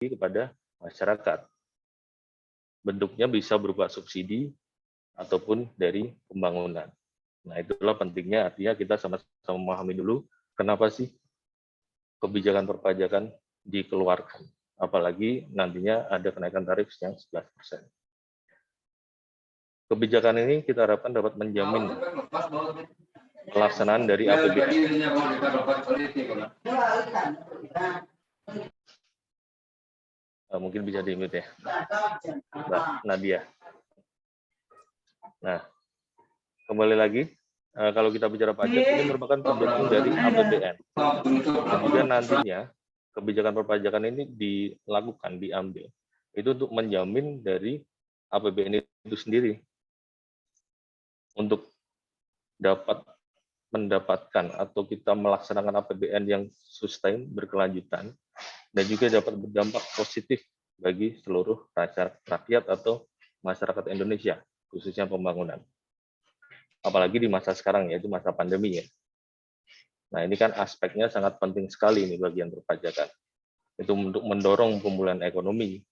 kepada masyarakat. Bentuknya bisa berupa subsidi ataupun dari pembangunan. Nah, itulah pentingnya, artinya kita sama-sama memahami dulu kenapa sih kebijakan perpajakan dikeluarkan. Apalagi nantinya ada kenaikan tarif yang 11%. Kebijakan ini kita harapkan dapat menjamin pelaksanaan dari APBN. Mungkin bisa di-mute ya, Mbak Nadia. Nah, kembali lagi, kalau kita bicara pajak, ini merupakan pendukung dari APBN. Dan juga nantinya, kebijakan perpajakan ini diambil. Itu untuk menjamin dari APBN itu sendiri. Untuk dapat mendapatkan atau kita melaksanakan APBN yang sustain, berkelanjutan, dan juga dapat berdampak positif bagi seluruh rakyat atau masyarakat Indonesia, khususnya pembangunan. Apalagi di masa sekarang, yaitu masa pandemi ya. Nah, ini kan aspeknya sangat penting sekali nih bagian perpajakan. Itu untuk mendorong pemulihan ekonomi,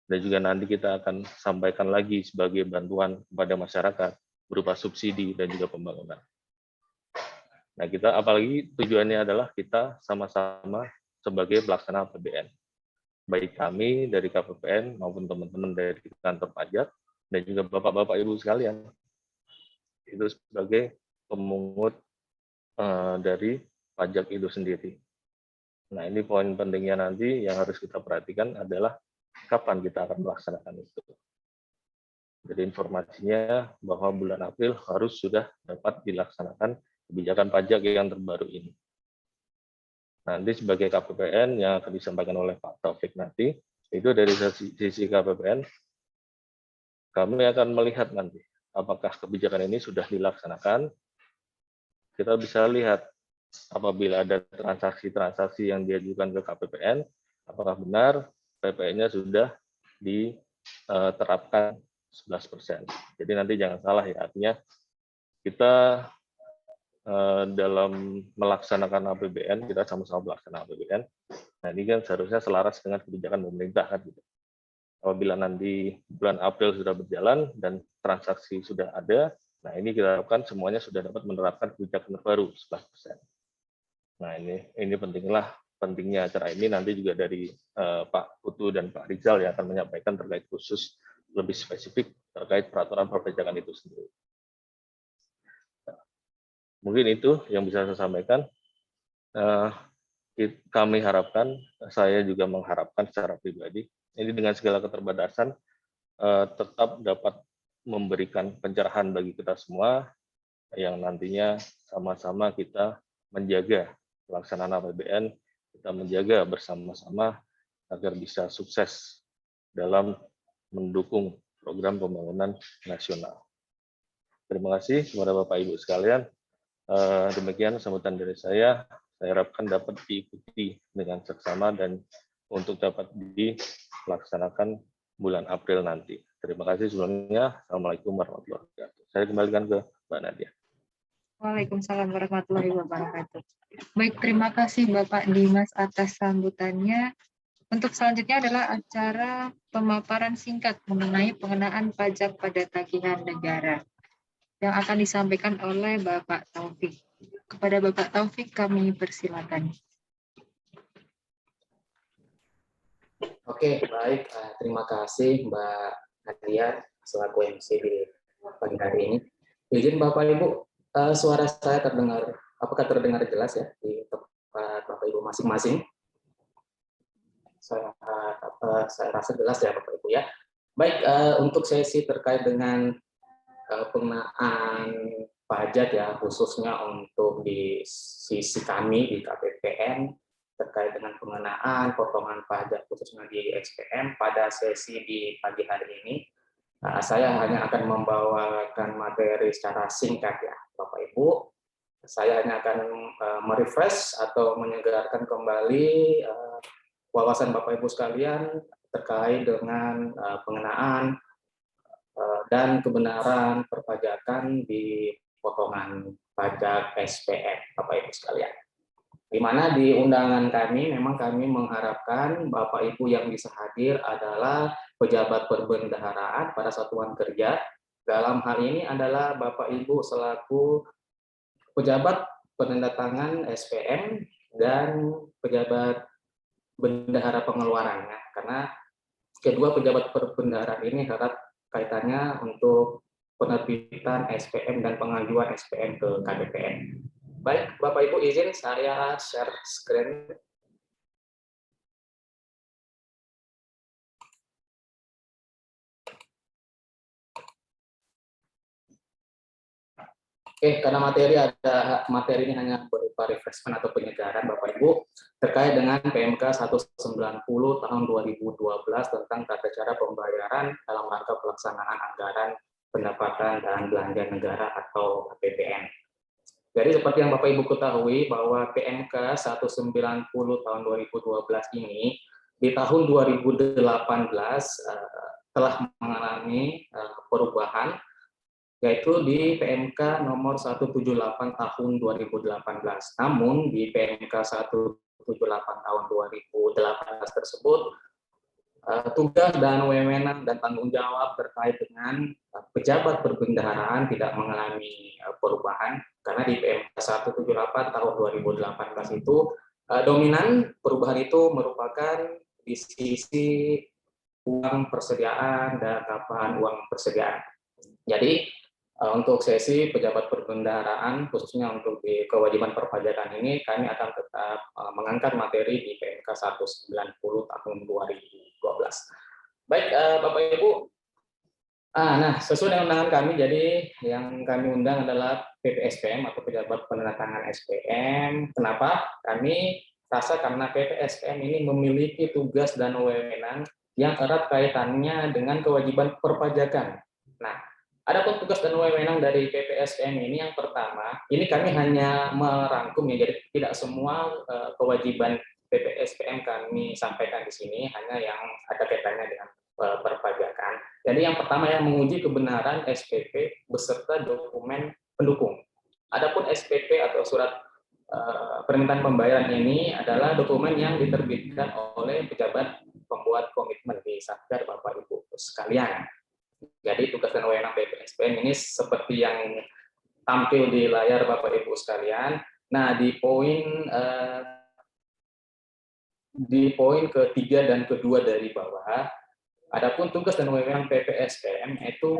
dan juga nanti kita akan sampaikan lagi sebagai bantuan kepada masyarakat berupa subsidi dan juga pembangunan. Nah, kita apalagi tujuannya adalah kita sama-sama sebagai pelaksana APBN. Baik kami dari KPPN maupun teman-teman dari kantor pajak dan juga Bapak-Bapak Ibu sekalian. Itu sebagai pemungut dari pajak itu sendiri. Nah, ini poin pentingnya nanti yang harus kita perhatikan adalah kapan kita akan melaksanakan itu. Jadi informasinya bahwa bulan April harus sudah dapat dilaksanakan kebijakan pajak yang terbaru ini. Nanti sebagai KPPN yang akan disampaikan oleh Pak Taufik nanti, itu dari sisi KPPN, kami akan melihat nanti apakah kebijakan ini sudah dilaksanakan. Kita bisa lihat apabila ada transaksi-transaksi yang diajukan ke KPPN, apakah benar PPN-nya sudah diterapkan 11%. Jadi nanti jangan salah ya, artinya kita dalam melaksanakan APBN, kita sama-sama melaksanakan APBN. Nah, ini kan seharusnya selaras dengan kebijakan pemerintah kan gitu. Apabila nanti bulan April sudah berjalan dan transaksi sudah ada, nah ini kita harapkan semuanya sudah dapat menerapkan kebijakan terbaru 11%. Nah, ini pentingnya acara ini nanti juga dari Pak Putu dan Pak Rizal yang akan menyampaikan terkait khusus lebih spesifik terkait peraturan perpajakan itu sendiri. Mungkin itu yang bisa saya sampaikan. Kami harapkan, saya juga mengharapkan secara pribadi, ini dengan segala keterbatasan tetap dapat memberikan pencerahan bagi kita semua yang nantinya sama-sama kita menjaga pelaksanaan APBN, kita menjaga bersama-sama agar bisa sukses dalam mendukung program pembangunan nasional. Terima kasih kepada Bapak Ibu sekalian. Demikian sambutan dari saya harapkan dapat diikuti dengan seksama dan untuk dapat dilaksanakan bulan April nanti. Terima kasih sebelumnya. Assalamualaikum warahmatullahi wabarakatuh. Saya kembalikan ke Mbak Nadia. Waalaikumsalam warahmatullahi wabarakatuh. Baik, terima kasih Bapak Dimas atas sambutannya. Untuk selanjutnya adalah acara pemaparan singkat mengenai pengenaan pajak pada tagihan negara yang akan disampaikan oleh Bapak Taufik. Kepada Bapak Taufik kami persilakan. Oke, baik. Terima kasih Mbak Nadia selaku MC di pagi hari ini. Izin Bapak Ibu, suara saya terdengar, apakah terdengar jelas ya di tempat Bapak Ibu masing-masing? Saya rasa jelas ya Bapak Ibu ya. Baik, untuk sesi terkait dengan pengenaan pajak ya, khususnya untuk di sisi kami di KPPN terkait dengan pengenaan potongan pajak khususnya di XPM pada sesi di pagi hari ini. Saya hanya akan membawakan materi secara singkat ya Bapak Ibu. Saya hanya akan merefresh atau menyegarkan kembali wawasan Bapak Ibu sekalian terkait dengan pengenaan dan kebenaran perpajakan di potongan pajak SPM Bapak Ibu sekalian. Di mana di undangan kami memang kami mengharapkan Bapak Ibu yang bisa hadir adalah pejabat perbendaharaan pada satuan kerja. Dalam hal ini adalah Bapak Ibu selaku pejabat penandatangan SPM dan pejabat bendahara pengeluarannya, karena kedua pejabat perbendaharaan ini erat kaitannya untuk penerbitan SPM dan pengajuan SPM ke KPPN. Baik, Bapak Ibu izin saya share screen. Oke, karena materi ini hanya berupa refreshment atau penyegaran Bapak Ibu terkait dengan PMK 190 tahun 2012 tentang tata cara pembayaran dalam rangka pelaksanaan anggaran pendapatan dan belanja negara atau APBN. Jadi seperti yang Bapak Ibu ketahui bahwa PMK 190 tahun 2012 ini di tahun 2018 telah mengalami perubahan, yaitu di PMK nomor 178 tahun 2018. Namun di PMK 178 tahun 2018 tersebut tugas dan wewenang dan tanggung jawab terkait dengan pejabat perbendaharaan tidak mengalami perubahan, karena di PMK 178 tahun 2018 itu dominan perubahan itu merupakan di sisi uang persediaan dan tambahan uang persediaan. Jadi untuk sesi pejabat perbendaharaan, khususnya untuk di kewajiban perpajakan ini, kami akan tetap mengangkat materi di PMK 190 tahun 2012. Baik, Bapak Ibu. Nah, sesuai dengan undangan kami, jadi yang kami undang adalah PPSPM atau pejabat penandatangan SPM. Kenapa? Kami rasa karena PPSPM ini memiliki tugas dan wewenang yang erat kaitannya dengan kewajiban perpajakan. Nah, adapun tugas dan wewenang dari PPSPM ini, yang pertama, ini kami hanya merangkum ya, jadi tidak semua kewajiban PPSPM kami sampaikan di sini, hanya yang ada kaitannya dengan perpajakan. Jadi yang pertama yang menguji kebenaran SPP beserta dokumen pendukung. Adapun SPP atau surat permintaan pembayaran ini adalah dokumen yang diterbitkan oleh pejabat pembuat komitmen di Satker Bapak Ibu sekalian. Jadi tugas dan wewenang PPSPM ini seperti yang tampil di layar Bapak Ibu sekalian. Nah, di poin ketiga dan kedua dari bawah, adapun tugas dan wewenang PPSPM itu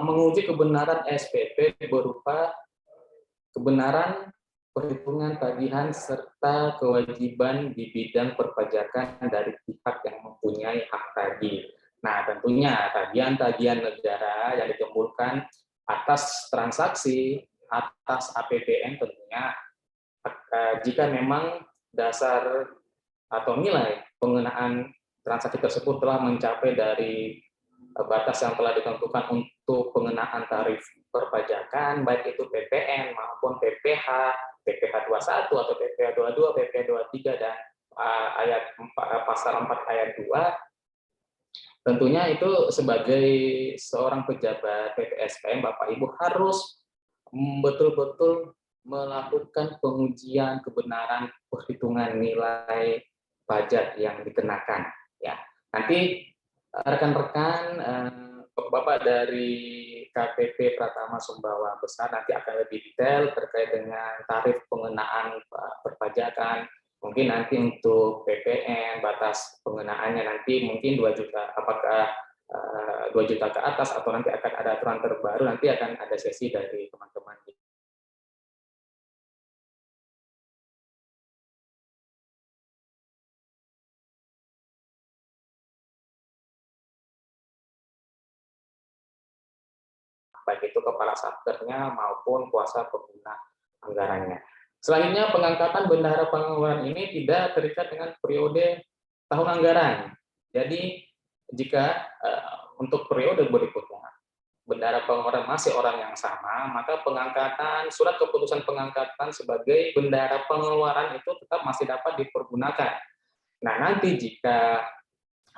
menguji kebenaran SPP berupa kebenaran perhitungan tagihan serta kewajiban di bidang perpajakan dari pihak yang mempunyai hak tagih. Nah, tentunya tagihan-tagihan negara yang ditimbulkan atas transaksi, atas APBN tentunya, jika memang dasar atau nilai pengenaan transaksi tersebut telah mencapai dari batas yang telah ditentukan untuk pengenaan tarif perpajakan, baik itu PPN maupun PPH, PPH 21 atau PPH 22, PPH 23 dan pasal 4 ayat 2, tentunya itu sebagai seorang pejabat PPSPM, Bapak Ibu harus betul-betul melakukan pengujian kebenaran perhitungan nilai pajak yang dikenakan. Ya, nanti rekan-rekan Bapak dari KPP Pratama Sumbawa Besar nanti akan lebih detail terkait dengan tarif pengenaan perpajakan. Mungkin nanti untuk PPN batas pengenaannya nanti mungkin 2 juta, apakah 2 juta ke atas atau nanti akan ada aturan terbaru, nanti akan ada sesi dari teman-teman. Baik itu kepala satkernya maupun kuasa pengguna anggarannya. Selanjutnya, pengangkatan bendahara pengeluaran ini tidak terikat dengan periode tahun anggaran. Jadi jika untuk periode berikutnya bendahara pengeluaran masih orang yang sama, maka pengangkatan surat keputusan pengangkatan sebagai bendahara pengeluaran itu tetap masih dapat dipergunakan. Nah, nanti jika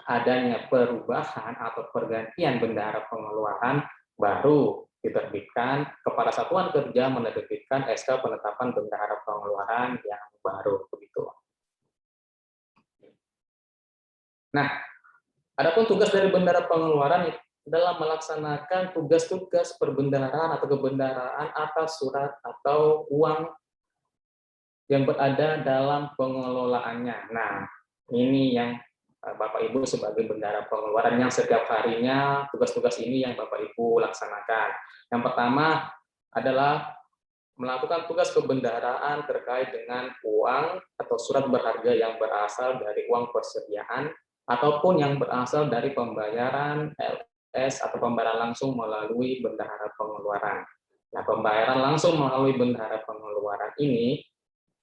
adanya perubahan atau pergantian bendahara pengeluaran, baru diterbitkan, kepada satuan kerja menerbitkan SK penetapan bendahara pengeluaran yang baru begitu. Nah, adapun tugas dari bendahara pengeluaran adalah melaksanakan tugas-tugas perbendaharaan atau kebendaharaan atas surat atau uang yang berada dalam pengelolaannya. Nah, ini yang Bapak Ibu sebagai bendahara pengeluaran yang setiap harinya tugas-tugas ini yang Bapak Ibu laksanakan. Yang pertama adalah melakukan tugas kebendaharaan terkait dengan uang atau surat berharga yang berasal dari uang persediaan ataupun yang berasal dari pembayaran LS atau pembayaran langsung melalui bendahara pengeluaran. Nah, pembayaran langsung melalui bendahara pengeluaran ini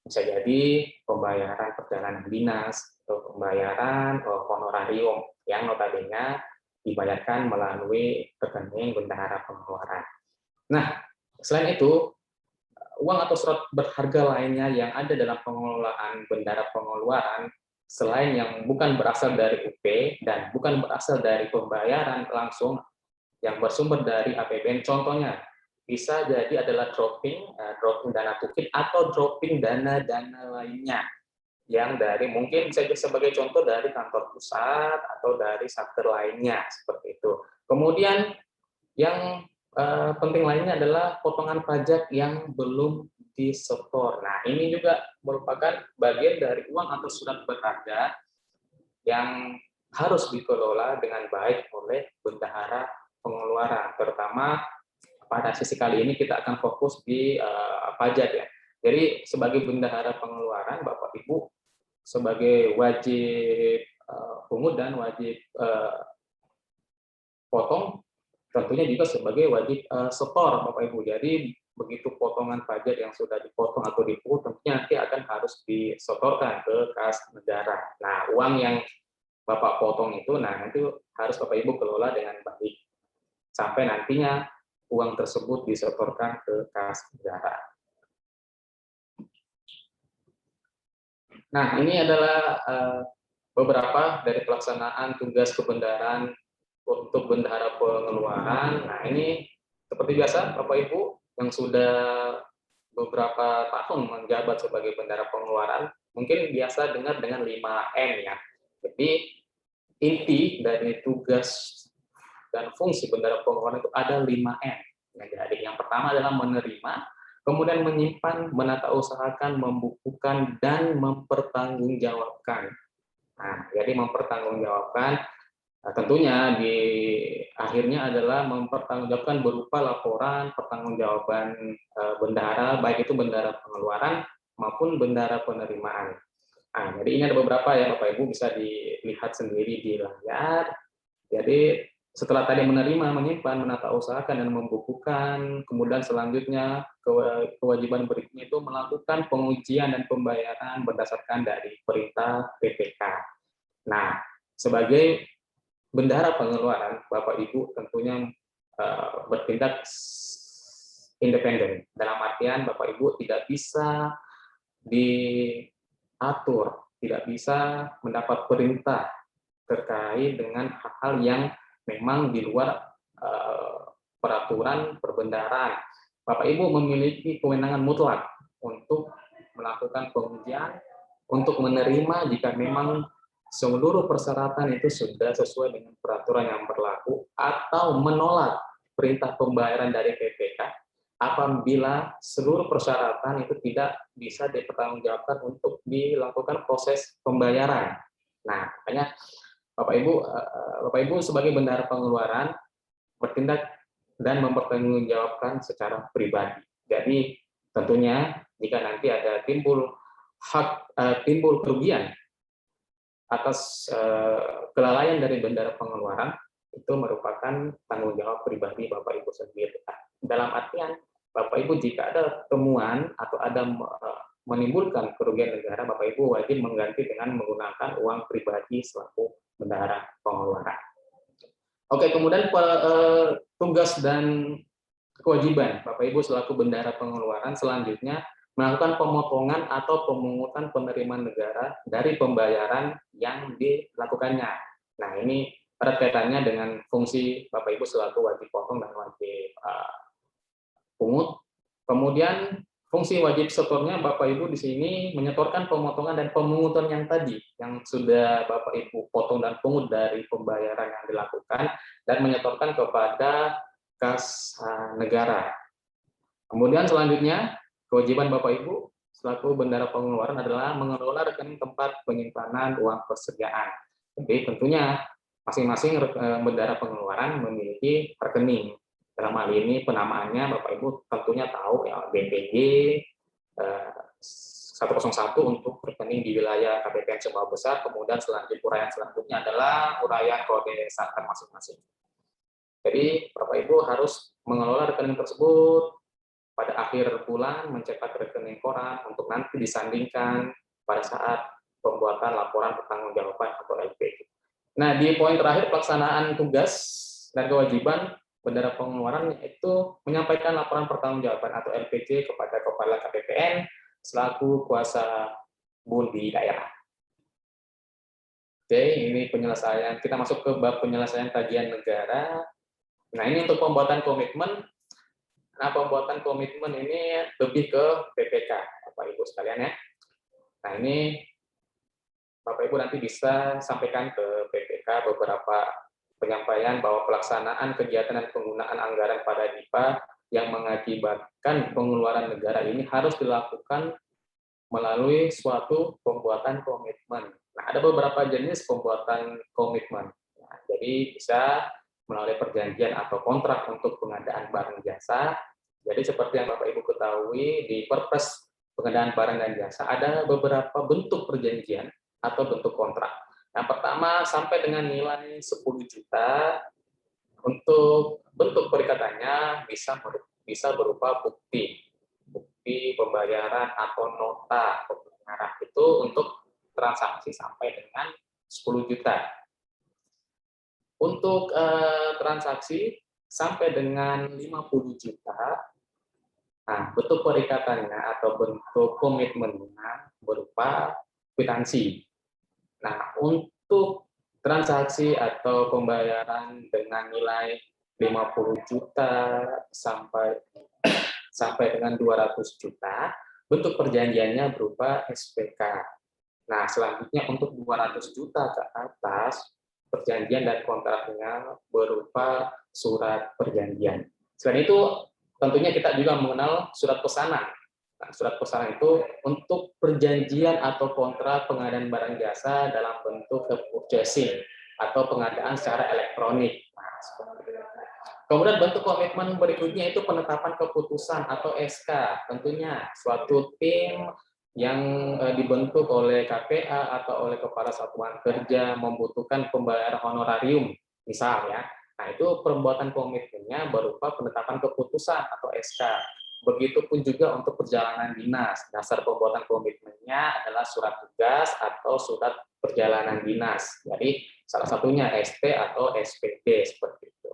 bisa jadi pembayaran perjalanan dinas atau pembayaran honorarium yang notabene dibayarkan melalui rekening bendahara pengeluaran. Nah, selain itu, uang atau surat berharga lainnya yang ada dalam pengelolaan bendahara pengeluaran selain yang bukan berasal dari UP dan bukan berasal dari pembayaran langsung yang bersumber dari APBN, contohnya bisa jadi adalah dropping dana tukik atau dropping dana-dana lainnya yang dari mungkin bisa sebagai contoh dari kantor pusat atau dari satker lainnya seperti itu. Kemudian yang penting lainnya adalah potongan pajak yang belum disetor. Nah, ini juga merupakan bagian dari uang atau surat berharga yang harus dikelola dengan baik oleh bendahara pengeluaran, terutama pada sesi kali ini kita akan fokus di pajak ya. Jadi sebagai bendahara pengeluaran, Bapak Ibu sebagai wajib pungut dan wajib potong, tentunya juga sebagai wajib setor Bapak Ibu. Jadi begitu potongan pajak yang sudah dipotong atau dipungut, tentunya nanti akan harus disetorkan ke kas negara. Nah, uang yang Bapak potong itu, nah nanti harus Bapak Ibu kelola dengan baik sampai nantinya uang tersebut disetorkan ke kas negara. Nah, ini adalah beberapa dari pelaksanaan tugas kebendaharaan untuk bendahara pengeluaran. Nah, ini seperti biasa, Bapak Ibu yang sudah beberapa tahun menjabat sebagai bendahara pengeluaran, mungkin biasa dengar dengan 5M ya. Jadi, inti dari tugas dan fungsi bendahara pengeluaran itu ada 5M. Jadi yang pertama adalah menerima, kemudian menyimpan, menatausahakan, membukukan, dan mempertanggungjawabkan. Nah, jadi mempertanggungjawabkan tentunya di akhirnya adalah mempertanggungjawabkan berupa laporan pertanggungjawaban bendahara, baik itu bendahara pengeluaran maupun bendahara penerimaan. Nah, jadi ini ada beberapa ya Bapak Ibu bisa dilihat sendiri di layar. Jadi setelah tadi menerima, menyimpan, menatausahakan, dan membukukan, kemudian selanjutnya kewajiban berikutnya itu melakukan pengujian dan pembayaran berdasarkan dari perintah PPK. Nah, sebagai bendahara pengeluaran, Bapak Ibu tentunya bertindak independen. Dalam artian Bapak Ibu tidak bisa diatur, tidak bisa mendapat perintah terkait dengan hal-hal yang memang di luar peraturan perbendaharaan. Bapak Ibu memiliki kewenangan mutlak untuk melakukan pengujian, untuk menerima jika memang seluruh persyaratan itu sudah sesuai dengan peraturan yang berlaku, atau menolak perintah pembayaran dari PPK apabila seluruh persyaratan itu tidak bisa dipertanggungjawabkan untuk dilakukan proses pembayaran. Nah, makanya Bapak Ibu sebagai bendahara pengeluaran bertindak dan mempertanggungjawabkan secara pribadi. Jadi tentunya jika nanti ada timbul kerugian atas kelalaian dari bendahara pengeluaran, itu merupakan tanggung jawab pribadi Bapak Ibu sendiri. Dalam artian Bapak Ibu jika ada temuan atau ada menimbulkan kerugian negara, Bapak Ibu wajib mengganti dengan menggunakan uang pribadi selaku bendahara pengeluaran. Oke, kemudian tugas dan kewajiban Bapak Ibu selaku bendahara pengeluaran selanjutnya melakukan pemotongan atau pemungutan penerimaan negara dari pembayaran yang dilakukannya. Nah, ini erat kaitannya dengan fungsi Bapak Ibu selaku wajib potong dan wajib pungut. Kemudian fungsi wajib setornya Bapak Ibu di sini menyetorkan pemotongan dan pemungutan yang tadi, yang sudah Bapak Ibu potong dan pungut dari pembayaran yang dilakukan, dan menyetorkan kepada kas negara. Kemudian selanjutnya, kewajiban Bapak Ibu selaku bendahara pengeluaran adalah mengelola rekening tempat penyimpanan uang persediaan. Jadi tentunya masing-masing bendahara pengeluaran memiliki rekening. Dalam hal ini penamaannya Bapak Ibu tentunya tahu ya, BPJ 101 untuk rekening di wilayah KPPN Sumbawa Besar, kemudian uraian selanjutnya adalah uraian kode sarkan masing-masing. Jadi Bapak Ibu harus mengelola rekening tersebut, pada akhir bulan mencetak rekening koran untuk nanti disandingkan pada saat pembuatan laporan pertanggungjawaban atau LPJ. Nah, di poin terakhir pelaksanaan tugas dan kewajiban bendahara pengeluaran yaitu menyampaikan laporan pertanggungjawaban atau LPJ kepada kepala KPPN selaku kuasa BUN di daerah. Oke, ini penyelesaian. Kita masuk ke bab penyelesaian tagihan negara. Nah, ini untuk pembuatan komitmen. Nah, pembuatan komitmen ini lebih ke PPK, Bapak Ibu sekalian ya. Nah, ini Bapak Ibu nanti bisa sampaikan ke PPK beberapa penyampaian bahwa pelaksanaan kegiatan dan penggunaan anggaran pada DIPA yang mengakibatkan pengeluaran negara ini harus dilakukan melalui suatu pembuatan komitmen. Nah, ada beberapa jenis pembuatan komitmen. Nah, jadi bisa melalui perjanjian atau kontrak untuk pengadaan barang jasa. Jadi seperti yang Bapak Ibu ketahui di Perpres pengadaan barang dan jasa ada beberapa bentuk perjanjian atau bentuk kontrak. Yang pertama sampai dengan nilai 10 juta, untuk bentuk perikatannya bisa berupa bukti pembayaran atau nota pembayaran itu untuk transaksi sampai dengan 10 juta. Untuk transaksi sampai dengan 50 juta, nah, bentuk perikatannya atau bentuk komitmennya berupa kwitansi. Nah, untuk transaksi atau pembayaran dengan nilai 50 juta sampai dengan 200 juta, bentuk perjanjiannya berupa SPK. Nah, selanjutnya untuk 200 juta ke atas, perjanjian dan kontraknya berupa surat perjanjian. Selain itu, tentunya kita juga mengenal surat pesanan. Nah, surat pesanan itu untuk perjanjian atau kontrak pengadaan barang jasa dalam bentuk purchasing atau pengadaan secara elektronik. Nah, seperti itu. Kemudian bentuk komitmen berikutnya itu penetapan keputusan atau SK. Tentunya suatu tim yang dibentuk oleh KPA atau oleh Kepala Satuan Kerja membutuhkan pembayaran honorarium, misal ya. Nah, itu perbuatan komitmennya berupa penetapan keputusan atau SK. Begitupun juga untuk perjalanan dinas. Dasar pembuatan komitmennya adalah surat tugas atau surat perjalanan dinas. Jadi salah satunya SP atau SPP seperti itu.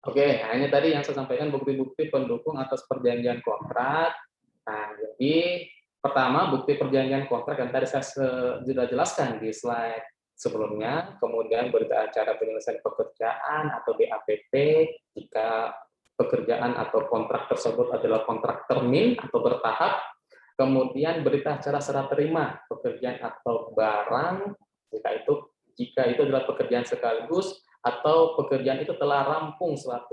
Oke, nah ini tadi yang saya sampaikan bukti-bukti pendukung atas perjanjian kontrak. Nah, jadi pertama bukti perjanjian kontrak yang tadi saya sudah jelaskan di slide sebelumnya, kemudian berita acara penyelesaian pekerjaan atau BAPT jika pekerjaan atau kontrak tersebut adalah kontrak termin atau bertahap, kemudian berita acara serah terima pekerjaan atau barang jika itu adalah pekerjaan sekaligus atau pekerjaan itu telah rampung 100%,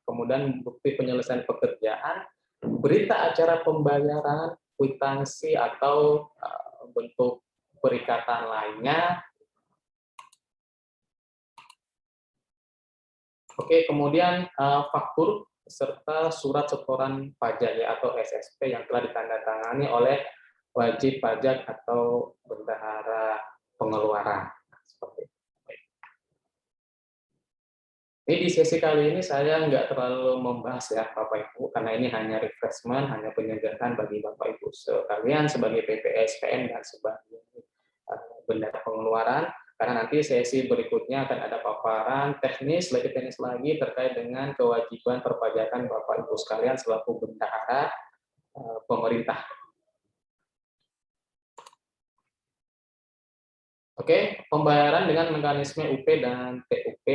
kemudian bukti penyelesaian pekerjaan, berita acara pembayaran, kwitansi atau bentuk perikatan lainnya. Oke, kemudian faktur serta surat setoran pajak ya atau SSP yang telah ditandatangani oleh wajib pajak atau bendahara pengeluaran. Seperti itu. Ini di sesi kali ini saya nggak terlalu membahas ya Bapak Ibu, karena ini hanya refreshment, hanya penyegaran bagi Bapak Ibu sekalian sebagai PPSPN dan sebagai bendahara pengeluaran, karena nanti sesi berikutnya akan ada paparan teknis, lebih teknis lagi terkait dengan kewajiban perpajakan Bapak Ibu sekalian selaku bendahara pemerintah. Oke, pembayaran dengan mekanisme UP dan TUP.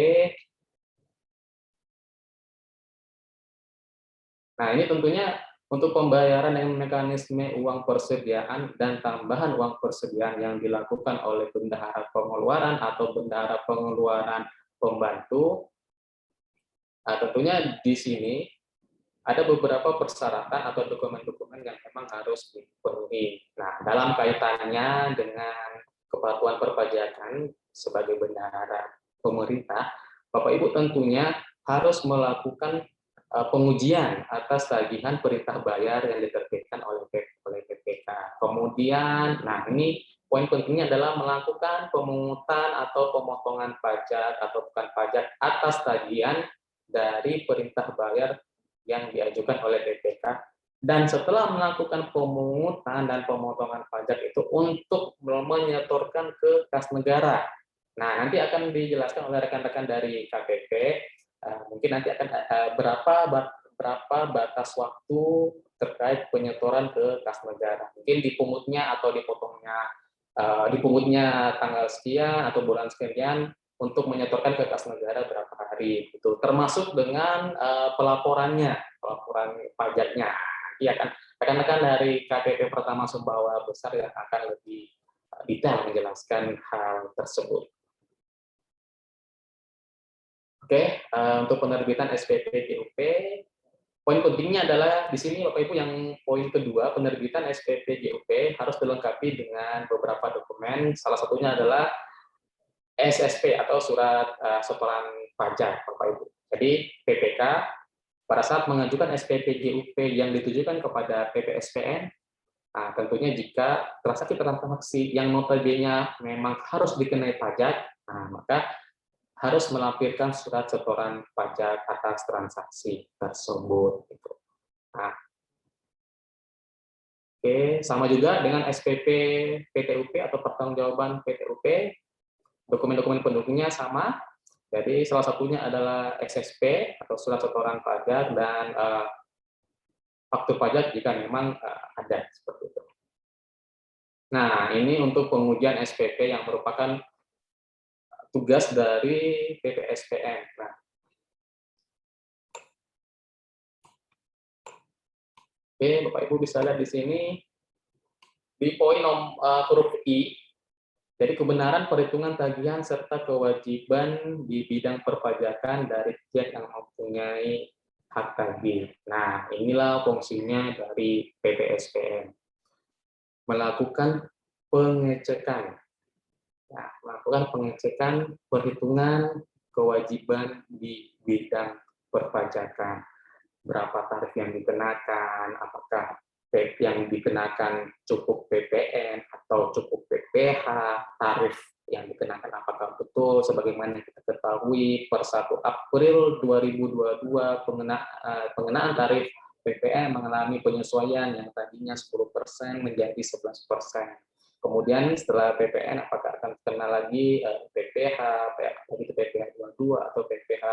Nah, ini tentunya untuk pembayaran dengan mekanisme uang persediaan dan tambahan uang persediaan yang dilakukan oleh bendahara pengeluaran atau bendahara pengeluaran pembantu, tentunya di sini ada beberapa persyaratan atau dokumen-dokumen yang memang harus dipenuhi. Nah, dalam kaitannya dengan kepatuhan perpajakan sebagai bendahara pemerintah, Bapak Ibu tentunya harus melakukan pengujian atas tagihan perintah bayar yang diterbitkan oleh PPK. Kemudian, nah ini poin pentingnya adalah melakukan pemungutan atau pemotongan pajak atau bukan pajak atas tagihan dari perintah bayar yang diajukan oleh PPK, dan setelah melakukan pemungutan dan pemotongan pajak itu untuk menyetorkan ke kas negara. Nah, nanti akan dijelaskan oleh rekan-rekan dari KPP, mungkin nanti akan berapa batas waktu terkait penyetoran ke kas negara. Mungkin dipungutnya atau dipungutnya tanggal sekian atau bulan sekian, untuk menyetorkan ke kas negara berapa hari, itu termasuk dengan pelaporan pajaknya. Nanti akan rekan-rekan dari KPP Pertama Sumbawa Besar yang akan lebih detail menjelaskan hal tersebut. Oke, untuk penerbitan SPP GUP, poin pentingnya adalah di sini Bapak Ibu, yang poin kedua, penerbitan SPP GUP harus dilengkapi dengan beberapa dokumen. Salah satunya adalah SSP atau surat setoran pajak, Bapak Ibu. Jadi PPK pada saat mengajukan SPP GUP yang ditujukan kepada PPSPN, tentunya jika transaksi yang notabene memang harus dikenai pajak, maka harus melampirkan surat setoran pajak atas transaksi tersebut. Nah, oke, sama juga dengan SPP PTUP atau pertanggungjawaban PTUP. Dokumen-dokumen pendukungnya sama, jadi salah satunya adalah SSP atau surat setoran pajak dan faktur pajak jika memang ada, seperti itu. Nah, ini untuk pengujian SPP yang merupakan tugas dari PPSPN. Nah, oke, Bapak Ibu bisa lihat di sini di poin huruf I. Jadi kebenaran perhitungan tagihan serta kewajiban di bidang perpajakan dari pihak yang mempunyai hak tagih. Nah, inilah fungsinya dari PPSPN. Melakukan pengecekan. Nah, melakukan pengecekan perhitungan kewajiban di bidang perpajakan. Berapa tarif yang dikenakan, apakah yang dikenakan cukup PPN atau cukup PPH, tarif yang dikenakan apakah betul sebagaimana kita ketahui per 1 April 2022 pengenaan tarif PPN mengalami penyesuaian yang tadinya 10% menjadi 11%. Kemudian setelah PPN apakah akan kena lagi PPH, PPH 22 atau PPH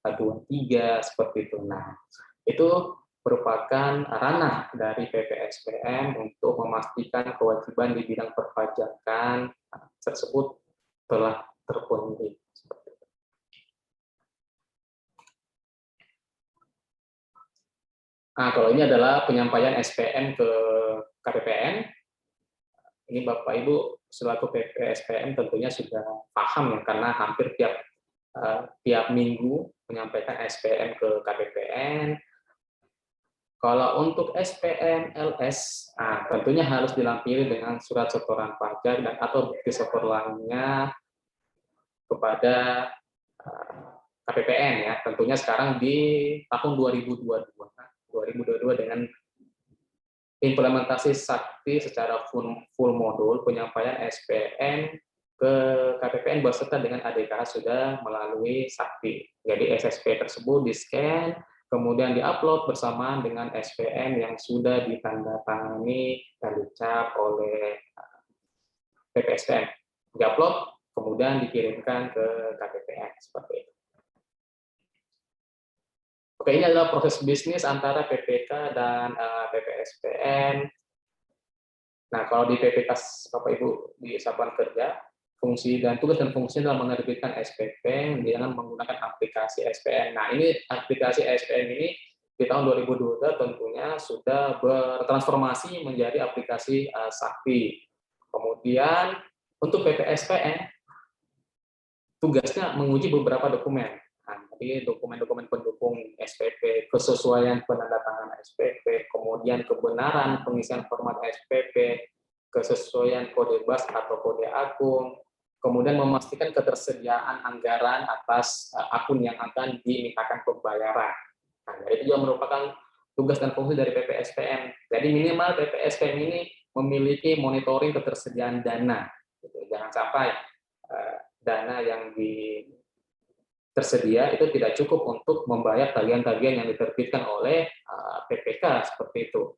23 seperti itu. Nah, itu merupakan ranah dari PPSPN untuk memastikan kewajiban di bidang perpajakan tersebut telah terpenuhi. Nah, kalau ini adalah penyampaian SPM ke KPPN, ini Bapak Ibu selaku PPSPN tentunya sudah paham ya, karena hampir tiap minggu menyampaikan SPM ke KPPN. Kalau untuk SPM LS, tentunya harus dilampiri dengan surat setoran pajak dan atau bukti setor lainnya kepada KPPN ya. Tentunya sekarang di tahun 2022 dengan implementasi Sakti secara full modul, penyampaian SPM ke KPPN beserta dengan ADKH sudah melalui Sakti. Jadi SSP tersebut di-scan, kemudian diupload bersamaan dengan SPM yang sudah ditandatangani dan dicap oleh PPSPN. Diupload, kemudian dikirimkan ke KPPN seperti itu. Oke, ini adalah proses bisnis antara PPK dan PPSPN. Nah, kalau di PPK Bapak Ibu di Satuan Kerja, fungsi dan tugas dan fungsi dalam menerbitkan SPP dengan menggunakan aplikasi SPN. Nah, ini aplikasi SPN ini di tahun 2022 tentunya sudah bertransformasi menjadi aplikasi Sakti. Kemudian untuk PPSPM tugasnya menguji beberapa dokumen. Nah, jadi dokumen-dokumen pendukung SPP, kesesuaian penandatanganan SPP, kemudian kebenaran pengisian format SPP, kesesuaian kode bas atau kode akun, kemudian memastikan ketersediaan anggaran atas akun yang akan dimintakan pembayaran. Nah, itu juga merupakan tugas dan fungsi dari PPSPM. Jadi minimal PPSPM ini memiliki monitoring ketersediaan dana. Jangan sampai dana yang tersedia itu tidak cukup untuk membayar tagihan-tagihan yang diterbitkan oleh PPK seperti itu.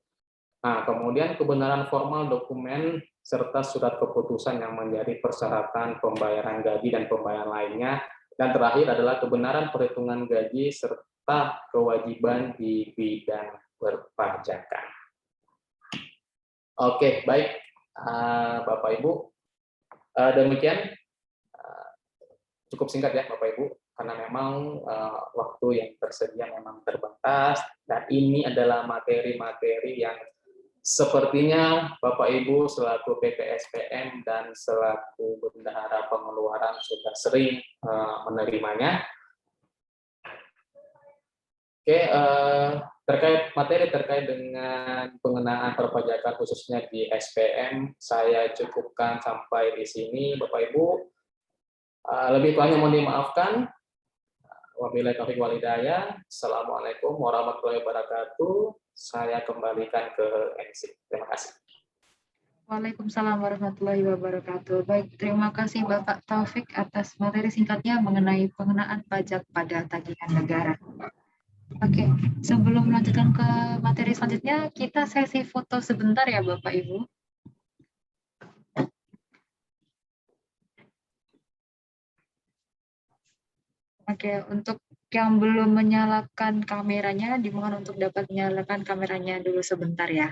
Nah, kemudian kebenaran formal dokumen serta surat keputusan yang menjadi persyaratan pembayaran gaji dan pembayaran lainnya. Dan terakhir adalah kebenaran perhitungan gaji serta kewajiban di bidang perpajakan. Oke, baik Bapak Ibu. Demikian cukup singkat ya Bapak Ibu, karena memang waktu yang tersedia memang terbatas, dan ini adalah materi-materi yang sepertinya Bapak Ibu selaku PPSPM dan selaku bendahara pengeluaran sudah sering menerimanya. Oke, materi terkait dengan pengenaan perpajakan khususnya di SPM, saya cukupkan sampai di sini Bapak Ibu. Lebih kurangnya mohon dimaafkan. Wabillahi taufiq wal hidayah. Assalamualaikum warahmatullahi wabarakatuh. Saya kembalikan ke MC. Terima kasih. Waalaikumsalam warahmatullahi wabarakatuh. Baik, terima kasih Bapak Taufik atas materi singkatnya mengenai pengenaan pajak pada tagihan negara. Oke, sebelum melanjutkan ke materi selanjutnya, kita sesi foto sebentar ya Bapak Ibu. Oke, untuk yang belum menyalakan kameranya, dimohon untuk dapat menyalakan kameranya dulu sebentar ya.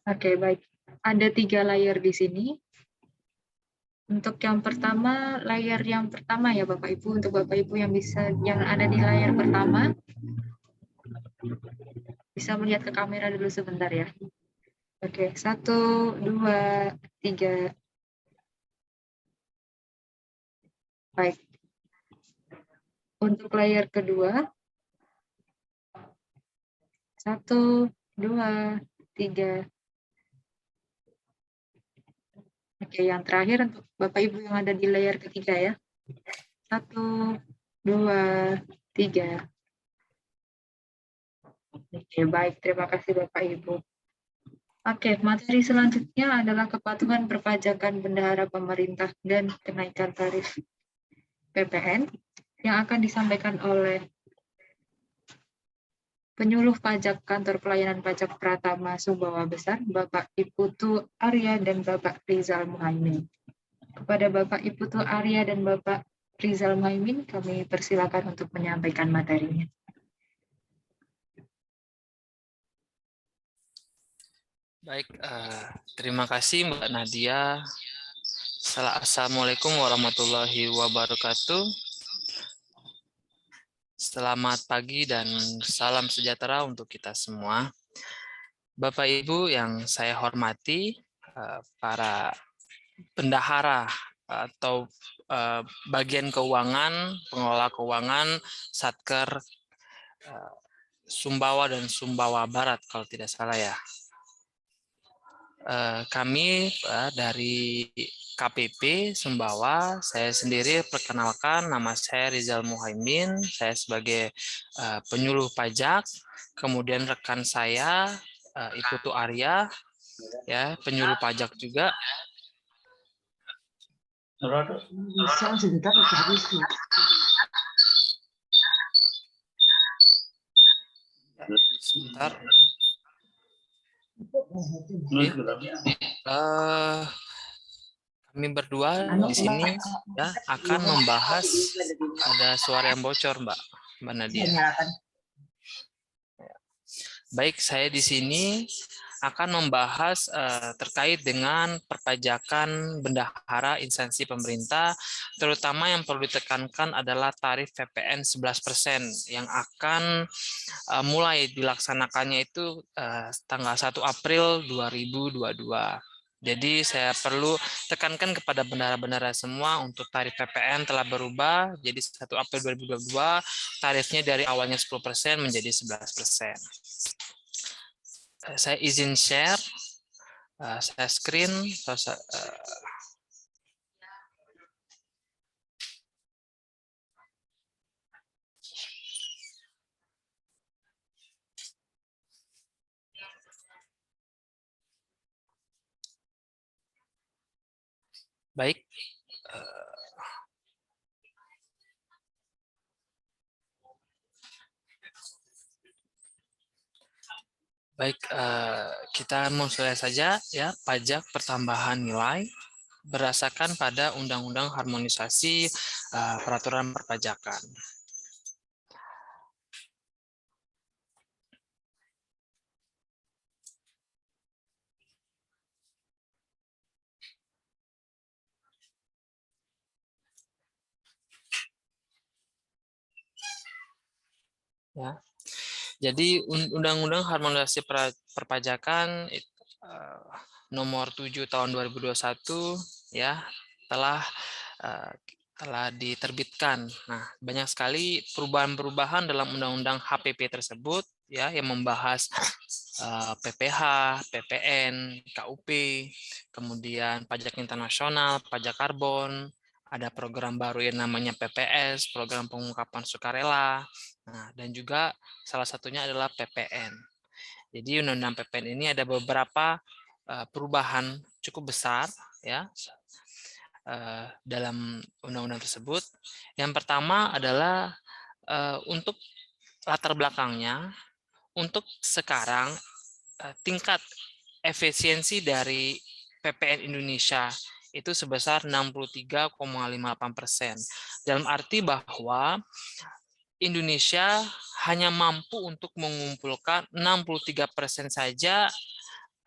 Oke, baik. Ada 3 layar di sini. Untuk yang pertama, layar yang pertama ya Bapak Ibu, untuk Bapak Ibu yang ada di layar pertama, bisa melihat ke kamera dulu sebentar ya. Oke, 1, 2, 3. Baik. Untuk layar kedua, 1, 2, 3. Oke, yang terakhir untuk Bapak Ibu yang ada di layar ketiga ya. 1, 2, 3. Oke, baik. Terima kasih Bapak Ibu. Oke, materi selanjutnya adalah kepatuhan perpajakan bendahara pemerintah dan kenaikan tarif PPN yang akan disampaikan oleh penyuluh pajak Kantor Pelayanan Pajak Pratama Sumbawa Besar, Bapak Iputu Arya dan Bapak Rizal Muhaimin. Kepada Bapak Iputu Arya dan Bapak Rizal Muhaimin, kami persilakan untuk menyampaikan materinya. Baik, terima kasih Mbak Nadia. Assalamualaikum warahmatullahi wabarakatuh. Selamat pagi dan salam sejahtera untuk kita semua. Bapak Ibu yang saya hormati, para bendahara atau bagian keuangan, pengelola keuangan, Satker Sumbawa dan Sumbawa Barat kalau tidak salah ya. Kami dari KPP Sumbawa, saya sendiri perkenalkan, nama saya Rizal Muhaimin, saya sebagai penyuluh pajak, kemudian rekan saya Iputu Arya, ya penyuluh pajak juga. Sebentar. Kami berdua di sini ya akan membahas, ada suara yang bocor Mbak Nadia. Baik, saya di sini akan membahas terkait dengan perpajakan bendahara instansi pemerintah, terutama yang perlu ditekankan adalah tarif PPN 11% yang akan mulai dilaksanakannya itu tanggal 1 April 2022. Jadi saya perlu tekankan kepada bendahara-bendahara semua untuk tarif PPN telah berubah. Jadi 1 April 2022 tarifnya dari awalnya 10% menjadi 11%. Saya izin share, saya screen. Baik. Baik, kita mulai saja ya, pajak pertambahan nilai berdasarkan pada Undang-Undang Harmonisasi Peraturan Perpajakan. Ya. Jadi Undang-Undang Harmonisasi Perpajakan nomor 7 tahun 2021 ya telah diterbitkan. Nah, banyak sekali perubahan-perubahan dalam Undang-Undang HPP tersebut ya yang membahas PPH, PPN, KUP, kemudian pajak internasional, pajak karbon, ada program baru yang namanya PPS, program pengungkapan sukarela. Nah, dan juga salah satunya adalah PPN. Jadi Undang-Undang PPN ini ada beberapa perubahan cukup besar ya dalam undang-undang tersebut. Yang pertama adalah untuk latar belakangnya, untuk sekarang tingkat efisiensi dari PPN Indonesia itu sebesar 63,58%. Dalam arti bahwa Indonesia hanya mampu untuk mengumpulkan 63% saja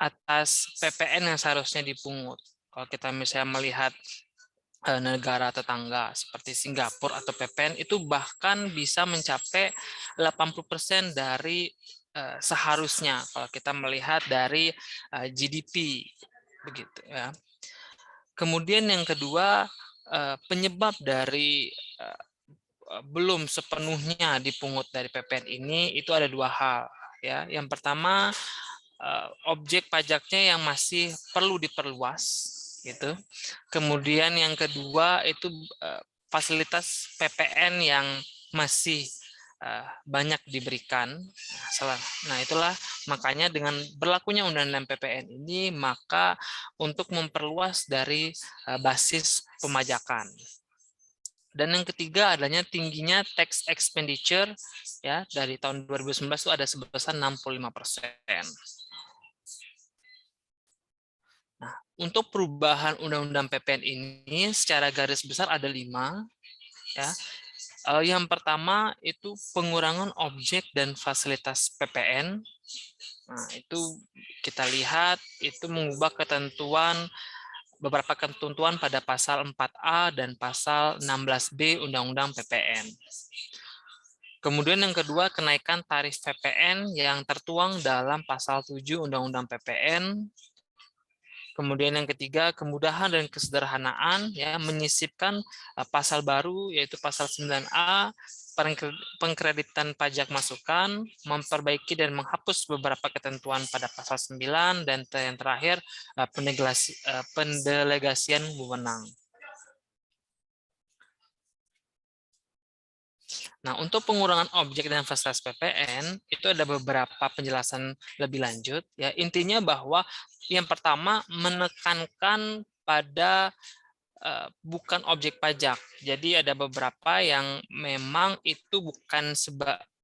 atas PPN yang seharusnya dipungut. Kalau kita misalnya melihat negara tetangga seperti Singapura atau PPN itu bahkan bisa mencapai 80% dari seharusnya kalau kita melihat dari GDP begitu ya. Kemudian yang kedua, penyebab dari belum sepenuhnya dipungut dari PPN ini itu ada dua hal ya. Yang pertama, objek pajaknya yang masih perlu diperluas gitu. Kemudian yang kedua itu fasilitas PPN yang masih banyak diberikan. Nah, itulah makanya dengan berlakunya Undang-Undang PPN ini maka untuk memperluas dari basis pemajakan. Dan yang ketiga adanya tingginya tax expenditure ya dari tahun 2019 itu ada sebesar 65%. Nah, untuk perubahan Undang-Undang PPN ini secara garis besar ada 5 ya. Yang pertama itu pengurangan objek dan fasilitas PPN. Nah, itu kita lihat itu mengubah beberapa ketentuan pada pasal 4A dan pasal 16B Undang-Undang PPN. Kemudian yang kedua, kenaikan tarif PPN yang tertuang dalam pasal 7 Undang-Undang PPN. Kemudian yang ketiga, kemudahan dan kesederhanaan, ya, menyisipkan pasal baru, yaitu pasal 9A, pengkreditan pajak masukan, memperbaiki dan menghapus beberapa ketentuan pada pasal 9, dan yang terakhir, pendelegasian wewenang. Nah, untuk pengurangan objek dan fasilitas PPN, itu ada beberapa penjelasan lebih lanjut. Ya, intinya bahwa yang pertama menekankan pada bukan objek pajak. Jadi ada beberapa yang memang itu bukan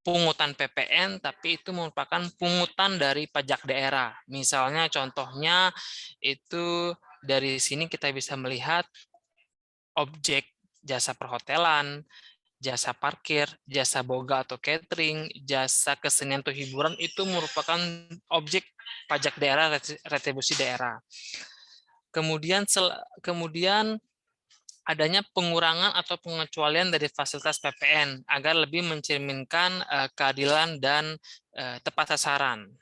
pungutan PPN, tapi itu merupakan pungutan dari pajak daerah. Misalnya contohnya itu dari sini kita bisa melihat objek jasa perhotelan, jasa parkir, jasa boga atau catering, jasa kesenian atau hiburan itu merupakan objek pajak daerah, retribusi daerah. Kemudian adanya pengurangan atau pengecualian dari fasilitas PPN agar lebih mencerminkan keadilan dan tepat sasaran.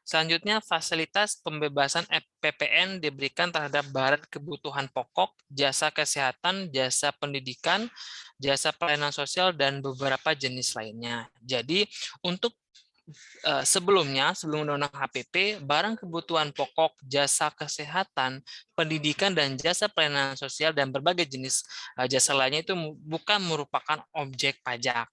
Selanjutnya, fasilitas pembebasan PPN diberikan terhadap barang kebutuhan pokok, jasa kesehatan, jasa pendidikan, jasa pelayanan sosial, dan beberapa jenis lainnya. Jadi, untuk sebelum Undang-Undang HPP, barang kebutuhan pokok, jasa kesehatan, pendidikan, dan jasa pelayanan sosial, dan berbagai jenis jasa lainnya itu bukan merupakan objek pajak.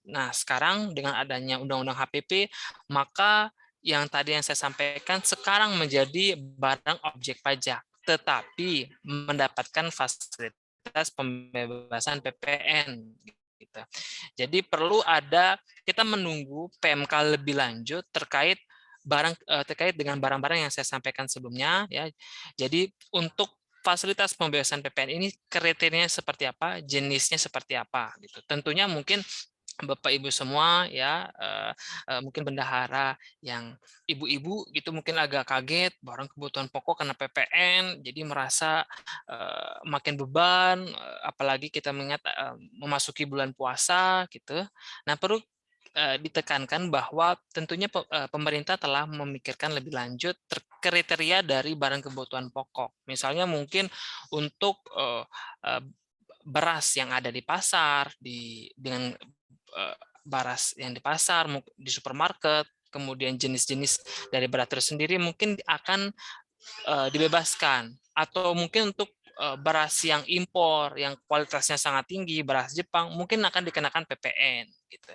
Nah, sekarang dengan adanya Undang-Undang HPP, maka yang tadi yang saya sampaikan sekarang menjadi barang objek pajak, tetapi mendapatkan fasilitas pembebasan PPN. Gitu. Jadi perlu kita menunggu PMK lebih lanjut terkait dengan barang-barang yang saya sampaikan sebelumnya. Ya. Jadi untuk fasilitas pembebasan PPN ini kriterianya seperti apa, jenisnya seperti apa. Gitu. Tentunya mungkin Bapak Ibu semua ya mungkin bendahara yang ibu-ibu gitu mungkin agak kaget barang kebutuhan pokok karena PPN jadi merasa makin beban apalagi kita mengingat memasuki bulan puasa gitu. Nah, perlu ditekankan bahwa tentunya pemerintah telah memikirkan lebih lanjut kriteria dari barang kebutuhan pokok. Misalnya mungkin untuk beras yang ada di pasar dengan beras yang di pasar, di supermarket, kemudian jenis-jenis dari beras tersendiri mungkin akan dibebaskan. Atau mungkin untuk beras yang impor, yang kualitasnya sangat tinggi, beras Jepang, mungkin akan dikenakan PPN. Gitu.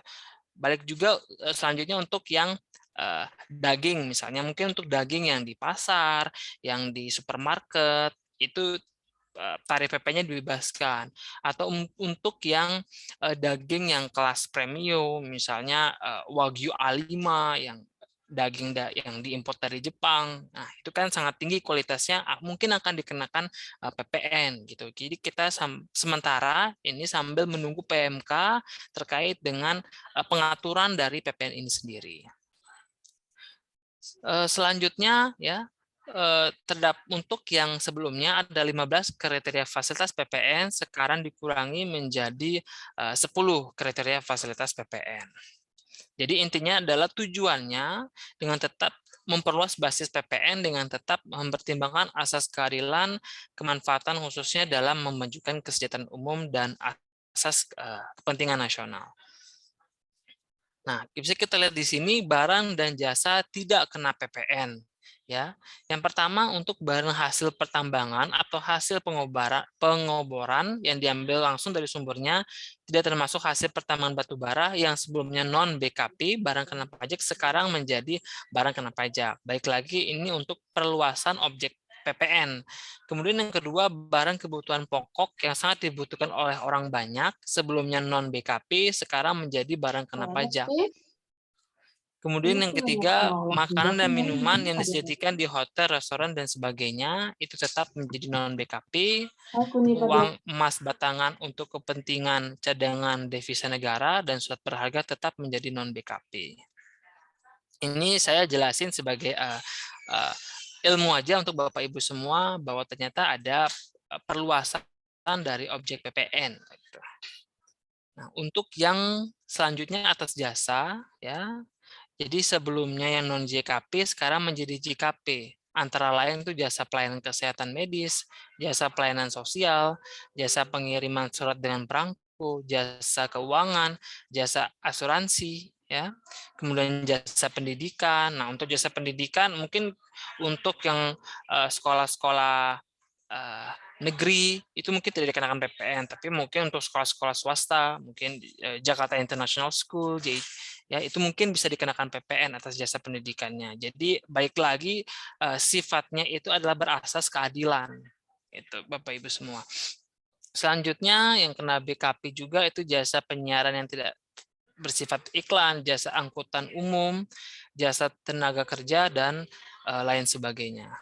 Balik juga selanjutnya untuk yang daging, misalnya mungkin untuk daging yang di pasar, yang di supermarket, itu tarif PP-nya dibebaskan. Atau untuk yang daging yang kelas premium, misalnya Wagyu A5 yang daging yang diimpor dari Jepang. Nah, itu kan sangat tinggi kualitasnya, mungkin akan dikenakan PPN gitu. Jadi kita sementara ini sambil menunggu PMK terkait dengan pengaturan dari PPN ini sendiri. Selanjutnya ya untuk yang sebelumnya ada 15 kriteria fasilitas PPN, sekarang dikurangi menjadi 10 kriteria fasilitas PPN. Jadi intinya adalah tujuannya dengan tetap memperluas basis PPN dengan tetap mempertimbangkan asas keadilan, kemanfaatan khususnya dalam memajukan kesejahteraan umum dan asas kepentingan nasional. Nah, bisa kita lihat di sini barang dan jasa tidak kena PPN. Ya, yang pertama untuk barang hasil pertambangan atau hasil pengoboran yang diambil langsung dari sumbernya tidak termasuk hasil pertambangan batu bara yang sebelumnya non BKP barang kena pajak sekarang menjadi barang kena pajak. Baik lagi ini untuk perluasan objek PPN. Kemudian yang kedua, barang kebutuhan pokok yang sangat dibutuhkan oleh orang banyak, sebelumnya non-BKP, sekarang menjadi barang kena pajak. Kemudian yang ketiga, makanan dan minuman yang disediakan di hotel, restoran, dan sebagainya, itu tetap menjadi non-BKP. Uang emas batangan untuk kepentingan cadangan devisa negara dan surat berharga tetap menjadi non-BKP. Ini saya jelasin sebagai ilmu aja untuk Bapak Ibu semua bahwa ternyata ada perluasan dari objek PPN. Nah, untuk yang selanjutnya atas jasa, ya. Jadi sebelumnya yang non JKP sekarang menjadi JKP. Antara lain itu jasa pelayanan kesehatan medis, jasa pelayanan sosial, jasa pengiriman surat dengan perangko, jasa keuangan, jasa asuransi, ya. Kemudian jasa pendidikan. Nah, untuk jasa pendidikan mungkin untuk yang sekolah-sekolah negeri itu mungkin tidak dikenakan PPN, tapi mungkin untuk sekolah-sekolah swasta, mungkin Jakarta International School, ya itu mungkin bisa dikenakan PPN atas jasa pendidikannya. Jadi baik lagi sifatnya itu adalah berasas keadilan. Itu Bapak Ibu semua. Selanjutnya yang kena BKP juga itu jasa penyiaran yang tidak bersifat iklan, jasa angkutan umum, jasa tenaga kerja dan lain sebagainya.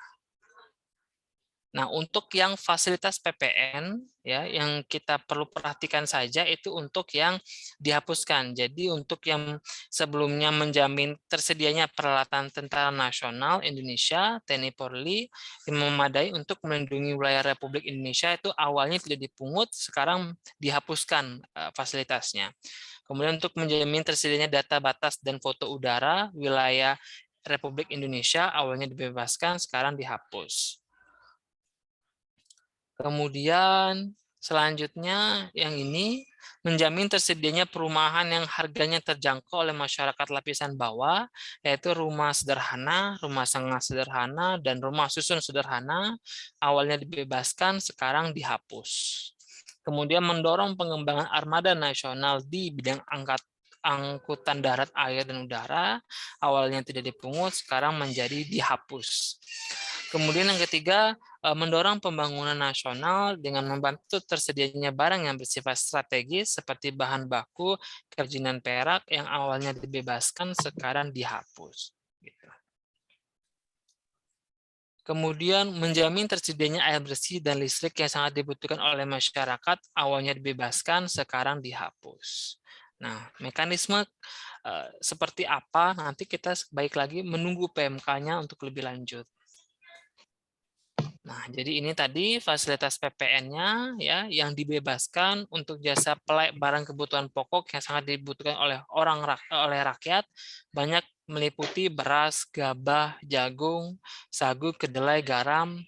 Nah, untuk yang fasilitas PPN ya, yang kita perlu perhatikan saja itu untuk yang dihapuskan. Jadi untuk yang sebelumnya menjamin tersedianya peralatan tentara nasional Indonesia, TNI Polri yang memadai untuk melindungi wilayah Republik Indonesia itu awalnya tidak dipungut, sekarang dihapuskan fasilitasnya. Kemudian untuk menjamin tersedianya data batas dan foto udara wilayah Republik Indonesia awalnya dibebaskan, sekarang dihapus. Kemudian selanjutnya yang ini menjamin tersedianya perumahan yang harganya terjangkau oleh masyarakat lapisan bawah, yaitu rumah sederhana, rumah sangat sederhana, dan rumah susun sederhana, awalnya dibebaskan, sekarang dihapus. Kemudian mendorong pengembangan armada nasional di bidang angkutan darat, air, dan udara, awalnya tidak dipungut, sekarang menjadi dihapus. Kemudian yang ketiga, mendorong pembangunan nasional dengan membantu tersedianya barang yang bersifat strategis seperti bahan baku, kerajinan perak yang awalnya dibebaskan, sekarang dihapus. Kemudian menjamin tersedianya air bersih dan listrik yang sangat dibutuhkan oleh masyarakat, awalnya dibebaskan, sekarang dihapus. Nah, mekanisme seperti apa nanti kita baik lagi menunggu PMK-nya untuk lebih lanjut. Nah, jadi ini tadi fasilitas PPN-nya ya yang dibebaskan untuk jasa barang kebutuhan pokok yang sangat dibutuhkan oleh rakyat, banyak meliputi beras, gabah, jagung, sagu, kedelai, garam,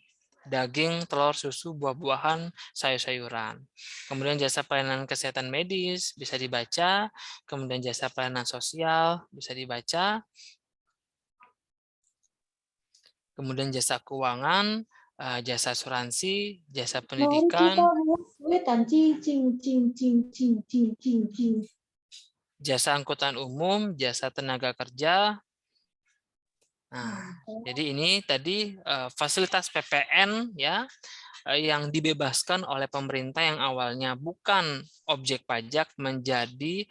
daging, telur, susu, buah-buahan, sayur-sayuran. Kemudian jasa pelayanan kesehatan medis bisa dibaca, kemudian jasa pelayanan sosial bisa dibaca, kemudian jasa keuangan, jasa asuransi, jasa pendidikan, jasa angkutan umum, jasa tenaga kerja. Nah, jadi ini tadi fasilitas PPN ya yang dibebaskan oleh pemerintah yang awalnya bukan objek pajak menjadi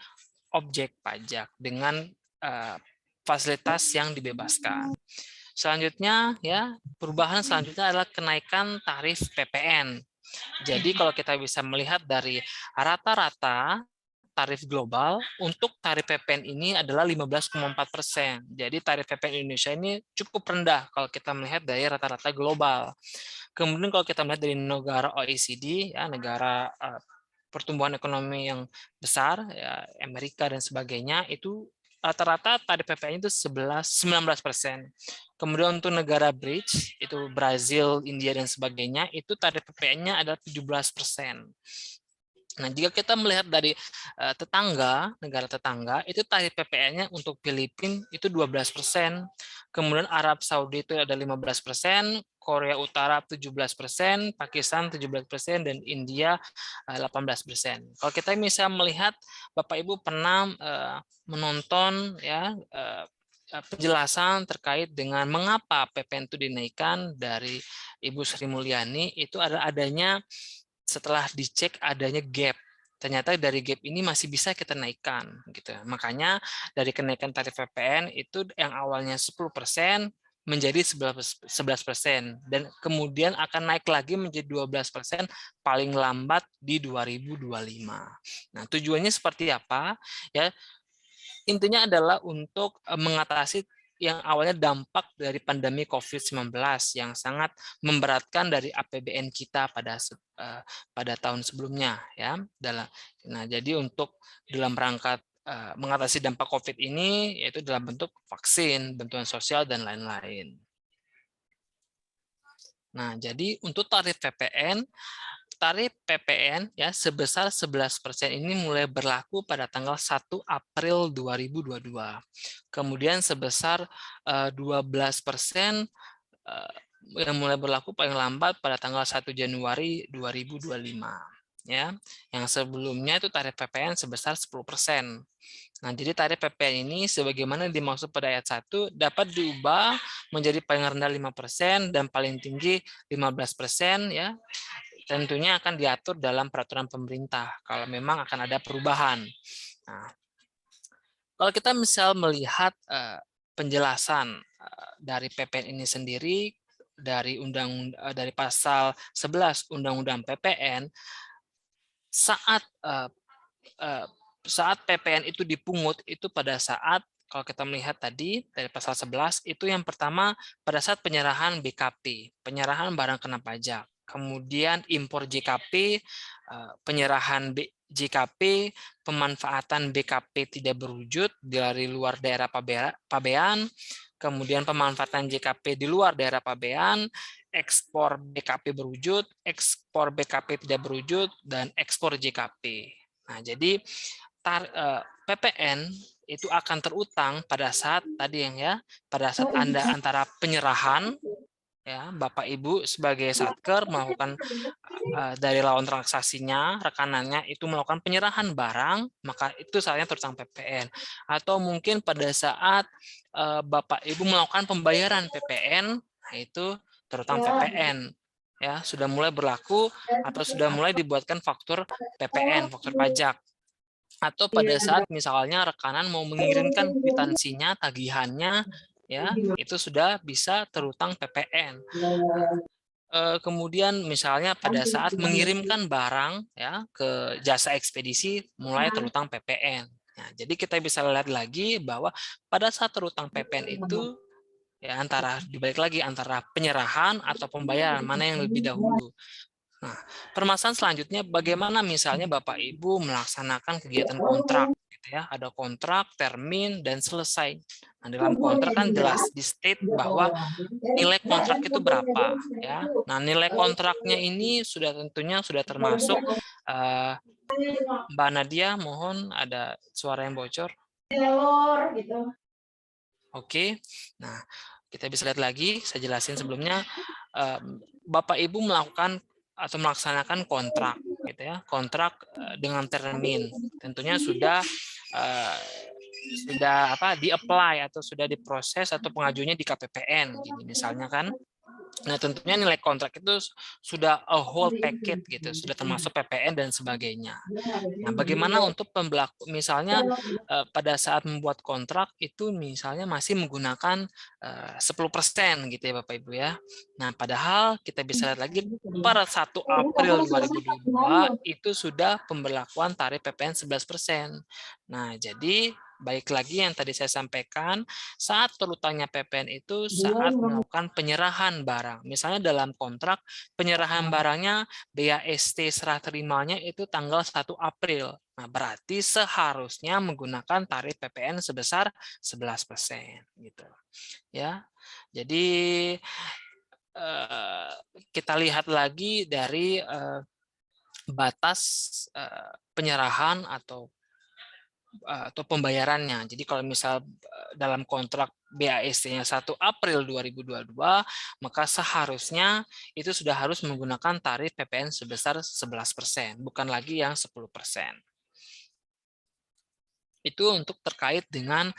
objek pajak dengan fasilitas yang dibebaskan. Selanjutnya ya, perubahan selanjutnya adalah kenaikan tarif PPN. Jadi kalau kita bisa melihat dari rata-rata tarif global, untuk tarif PPN ini adalah 15,4%. Jadi tarif PPN Indonesia ini cukup rendah kalau kita melihat dari rata-rata global. Kemudian kalau kita melihat dari negara OECD, ya negara pertumbuhan ekonomi yang besar, ya, Amerika dan sebagainya, itu rata-rata tarif PPN itu 19%. Kemudian untuk negara BRICS, itu Brazil, India, dan sebagainya, itu tarif PPN-nya adalah 17%. Nah, jika kita melihat dari negara tetangga, itu tarif PPN-nya untuk Filipina itu 12%, kemudian Arab Saudi itu ada 15%, Korea Utara 17%, Pakistan 17%, dan India 18%. Kalau kita bisa melihat, Bapak Ibu pernah menonton ya penjelasan terkait dengan mengapa PPN itu dinaikkan dari Ibu Sri Mulyani, itu adanya setelah dicek adanya gap. Ternyata dari gap ini masih bisa kita naikkan gitu. Makanya dari kenaikan tarif PPN itu yang awalnya 10% menjadi 11% dan kemudian akan naik lagi menjadi 12% paling lambat di 2025. Nah, tujuannya seperti apa? Ya, intinya adalah untuk mengatasi yang awalnya dampak dari pandemi COVID-19 yang sangat memberatkan dari APBN kita pada tahun sebelumnya ya. Nah, jadi untuk dalam rangka mengatasi dampak COVID ini yaitu dalam bentuk vaksin, bantuan sosial dan lain-lain. Nah, jadi untuk tarif PPN ya sebesar 11% ini mulai berlaku pada tanggal 1 April 2022. Kemudian sebesar 12% yang mulai berlaku paling lambat pada tanggal 1 Januari 2025. Ya, yang sebelumnya itu tarif PPN sebesar 10%. Nah, jadi tarif PPN ini sebagaimana dimaksud pada ayat 1 dapat diubah menjadi paling rendah 5% dan paling tinggi 15% ya. Tentunya akan diatur dalam peraturan pemerintah kalau memang akan ada perubahan. Nah, kalau kita misal melihat penjelasan dari PPN ini sendiri, dari pasal 11 Undang-Undang PPN, saat PPN itu dipungut itu pada saat, kalau kita melihat tadi dari pasal 11 itu yang pertama pada saat penyerahan BKP, penyerahan barang kena pajak, kemudian impor JKP, penyerahan JKP, pemanfaatan BKP tidak berwujud dari luar daerah pabean, kemudian pemanfaatan JKP di luar daerah pabean, ekspor BKP berwujud, ekspor BKP tidak berwujud, dan ekspor JKP. Nah, jadi PPN itu akan terutang pada saat tadi pada saat Anda antara penyerahan, ya, Bapak Ibu sebagai satker melakukan dari lawan transaksinya, rekanannya itu melakukan penyerahan barang, maka itu saatnya terutang PPN. Atau mungkin pada saat Bapak Ibu melakukan pembayaran PPN, nah itu terutang PPN. Ya, sudah mulai berlaku atau sudah mulai dibuatkan faktur PPN, faktur pajak. Atau pada saat misalnya rekanan mau mengirimkan kwitansinya, tagihannya, ya, itu sudah bisa terutang PPN. Kemudian misalnya pada saat mengirimkan barang ya ke jasa ekspedisi mulai terutang PPN. Nah, jadi kita bisa lihat lagi bahwa pada saat terutang PPN itu ya dibalik lagi antara penyerahan atau pembayaran mana yang lebih dahulu. Nah, permasalahan selanjutnya bagaimana misalnya Bapak Ibu melaksanakan kegiatan kontrak, gitu ya, ada kontrak, termin, dan selesai. Nah, dalam kontrak kan jelas di state bahwa nilai kontrak itu berapa, ya. Nah, nilai kontraknya ini tentunya sudah termasuk Mbak Nadia, mohon ada suara yang bocor. Oke, nah kita bisa lihat lagi, saya jelasin sebelumnya, Bapak Ibu melakukan atau melaksanakan kontrak, gitu ya, kontrak dengan termin, tentunya sudah di-apply atau sudah diproses atau pengajuannya di KPPN, gini misalnya kan. Nah, tentunya nilai kontrak itu sudah a whole packet gitu, sudah termasuk PPN dan sebagainya. Nah, bagaimana untuk misalnya pada saat membuat kontrak itu misalnya masih menggunakan 10% gitu ya Bapak Ibu ya. Nah, padahal kita bisa lihat lagi pada 1 April 2022 itu sudah pemberlakuan tarif PPN 11%. Nah, jadi baik lagi yang tadi saya sampaikan, saat terutangnya PPN itu saat melakukan penyerahan barang. Misalnya dalam kontrak, penyerahan barangnya BAST serah terimanya itu tanggal 1 April. Nah, berarti seharusnya menggunakan tarif PPN sebesar 11%. Gitu. Ya. Jadi, kita lihat lagi dari batas penyerahan atau pembayarannya. Jadi kalau misal dalam kontrak BAST-nya 1 April 2022, maka seharusnya itu sudah harus menggunakan tarif PPN sebesar 11%, bukan lagi yang 10%. Itu untuk terkait dengan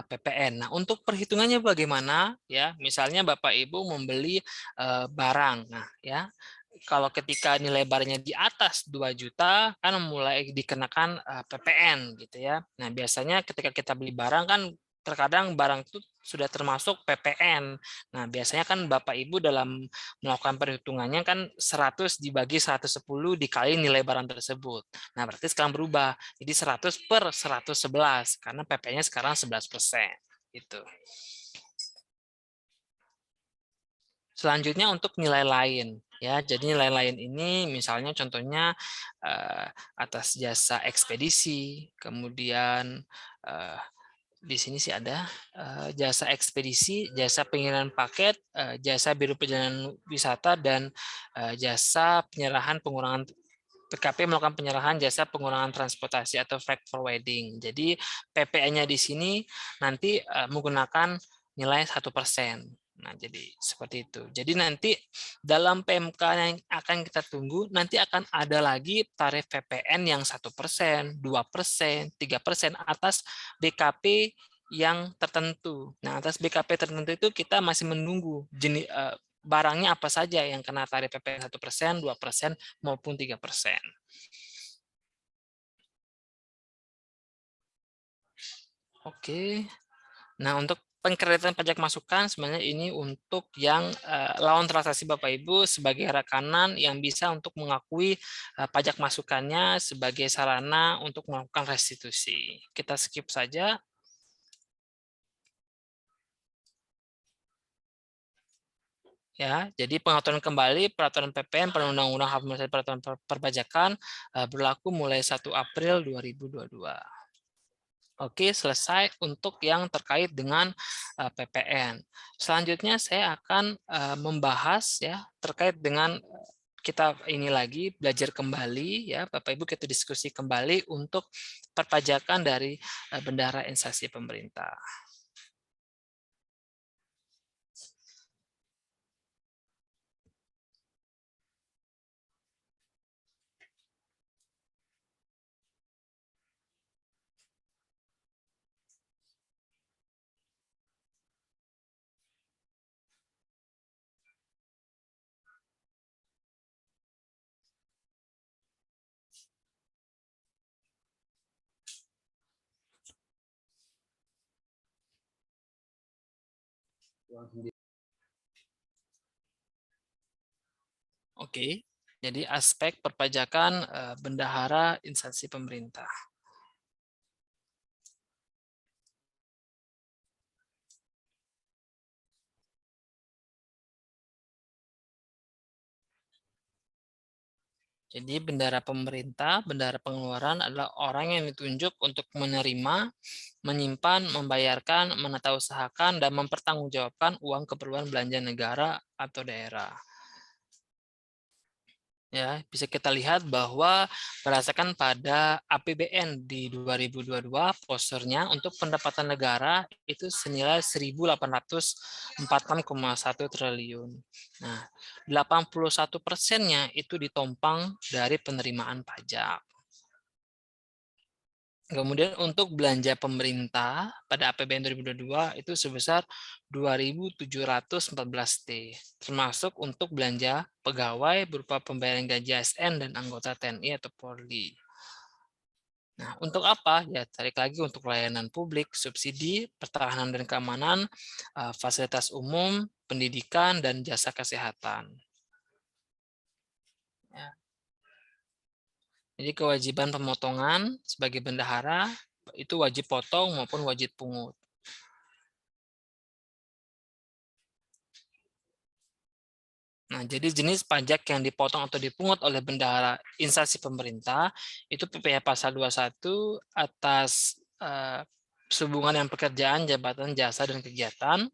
PPN. Nah, untuk perhitungannya bagaimana? Ya, misalnya Bapak Ibu membeli barang. Nah, ya, kalau ketika nilai barangnya di atas 2 juta kan mulai dikenakan PPN gitu ya. Nah, biasanya ketika kita beli barang kan terkadang barang itu sudah termasuk PPN. Nah, biasanya kan Bapak Ibu dalam melakukan perhitungannya kan 100 dibagi 110 dikali nilai barang tersebut. Nah, berarti sekarang berubah. Jadi 100 per 111 karena PPN-nya sekarang 11%. Gitu. Selanjutnya untuk nilai lain. Ya, jadi nilai lain ini misalnya contohnya atas jasa ekspedisi, kemudian di sini sih ada jasa ekspedisi, jasa pengiriman paket, jasa biro perjalanan wisata, dan jasa penyerahan pengurangan PKP melakukan penyerahan jasa pengurangan transportasi atau freight forwarding. Jadi PPN-nya di sini nanti menggunakan nilai 1%. Nah, jadi seperti itu. Jadi nanti dalam PMK yang akan kita tunggu, nanti akan ada lagi tarif PPN yang 1%, 2%, 3% atas BKP yang tertentu. Nah, atas BKP tertentu itu kita masih menunggu jenis barangnya apa saja yang kena tarif PPN 1%, 2%, maupun 3%. Oke. Nah, untuk pengkreditan pajak masukan sebenarnya ini untuk yang lawan transaksi Bapak Ibu sebagai rekanan yang bisa untuk mengakui pajak masukannya sebagai sarana untuk melakukan restitusi. Kita skip saja. Ya, jadi pengaturan kembali peraturan PPN Perundang-undang Harmonisasi Peraturan Perpajakan berlaku mulai 1 April 2022. Oke, selesai untuk yang terkait dengan PPN. Selanjutnya saya akan membahas ya terkait dengan kita ini lagi belajar kembali ya Bapak Ibu, kita diskusi kembali untuk perpajakan dari bendahara instansi pemerintah. Oke, jadi aspek perpajakan bendahara instansi pemerintah. Jadi bendahara pemerintah, bendahara pengeluaran adalah orang yang ditunjuk untuk menerima, menyimpan, membayarkan, menata usahakan, dan mempertanggungjawabkan uang keperluan belanja negara atau daerah. Ya, bisa kita lihat bahwa berdasarkan pada APBN di 2022, posternya untuk pendapatan negara itu senilai 1.846,1 triliun. Nah, 81%-nya itu ditompang dari penerimaan pajak. Kemudian untuk belanja pemerintah pada APBN 2022 itu sebesar 2.714 T, termasuk untuk belanja pegawai berupa pembayaran gaji ASN dan anggota TNI atau Polri. Nah, untuk apa? Ya, tarik lagi untuk layanan publik, subsidi, pertahanan dan keamanan, fasilitas umum, pendidikan, dan jasa kesehatan. Ya. Jadi kewajiban pemotongan sebagai bendahara itu wajib potong maupun wajib pungut. Nah, jadi jenis pajak yang dipotong atau dipungut oleh bendahara instansi pemerintah itu PPh pasal 21 atas hubungan dengan pekerjaan, jabatan, jasa, dan kegiatan.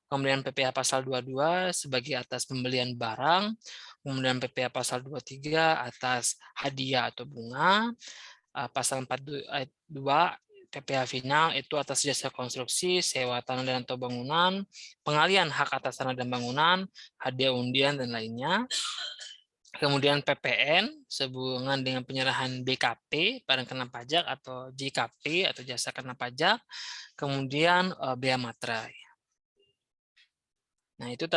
Kemudian PPh pasal 22 sebagai atas pembelian barang. Kemudian PPh pasal 23 atas hadiah atau bunga. Pasal 42 PPh final itu atas jasa konstruksi, sewa tanah dan atau bangunan, pengalihan hak atas tanah dan bangunan, hadiah undian dan lainnya. Kemudian PPN sehubungan dengan penyerahan BKP barang kena pajak atau JKP atau jasa kena pajak. Kemudian bea materai. Nah, itu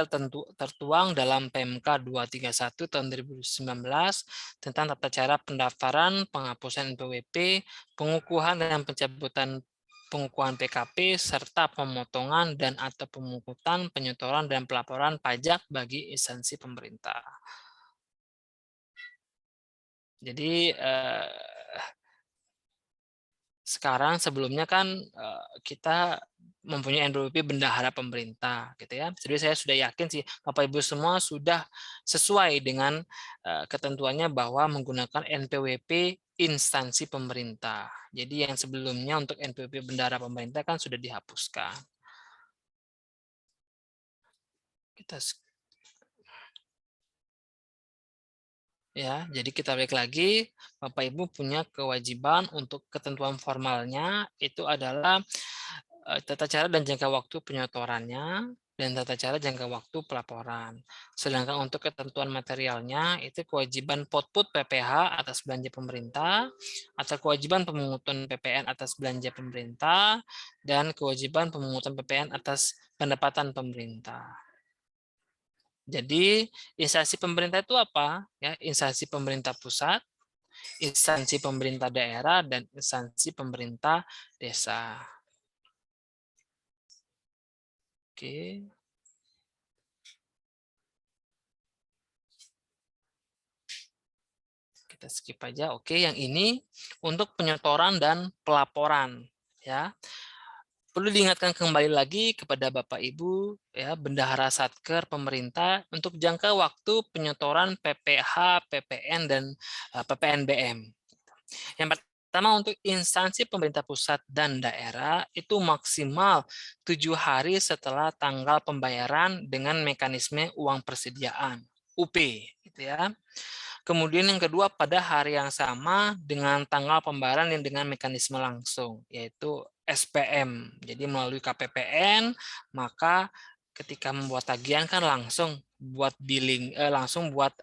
tertuang dalam PMK 231 tahun 2019 tentang tata cara pendaftaran, penghapusan NPWP, pengukuhan dan pencabutan pengukuhan PKP, serta pemotongan dan atau pemungutan, penyetoran, dan pelaporan pajak bagi instansi pemerintah. Jadi, sekarang sebelumnya kan kita mempunyai NPWP bendahara pemerintah gitu ya. Jadi saya sudah yakin sih Bapak Ibu semua sudah sesuai dengan ketentuannya bahwa menggunakan NPWP instansi pemerintah. Jadi yang sebelumnya untuk NPWP bendahara pemerintah kan sudah dihapuskan. Ya, jadi kita balik lagi, Bapak Ibu punya kewajiban untuk ketentuan formalnya itu adalah tata cara dan jangka waktu penyetorannya dan tata cara jangka waktu pelaporan. Sedangkan untuk ketentuan materialnya itu kewajiban potput PPh atas belanja pemerintah atau kewajiban pemungutan PPN atas belanja pemerintah dan kewajiban pemungutan PPN atas pendapatan pemerintah. Jadi instansi pemerintah itu apa? Ya, instansi pemerintah pusat, instansi pemerintah daerah, dan instansi pemerintah desa. Oke. Kita skip aja. Oke, yang ini untuk penyetoran dan pelaporan ya. Perlu diingatkan kembali lagi kepada Bapak Ibu ya, bendahara Satker pemerintah untuk jangka waktu penyetoran PPH, PPN dan PPNBM. Yang pertama untuk instansi pemerintah pusat dan daerah itu maksimal 7 hari setelah tanggal pembayaran dengan mekanisme uang persediaan UP gitu ya. Kemudian yang kedua pada hari yang sama dengan tanggal pembayaran yang dengan mekanisme langsung yaitu SPM. Jadi melalui KPPN maka ketika membuat tagihan kan langsung buat billing langsung buat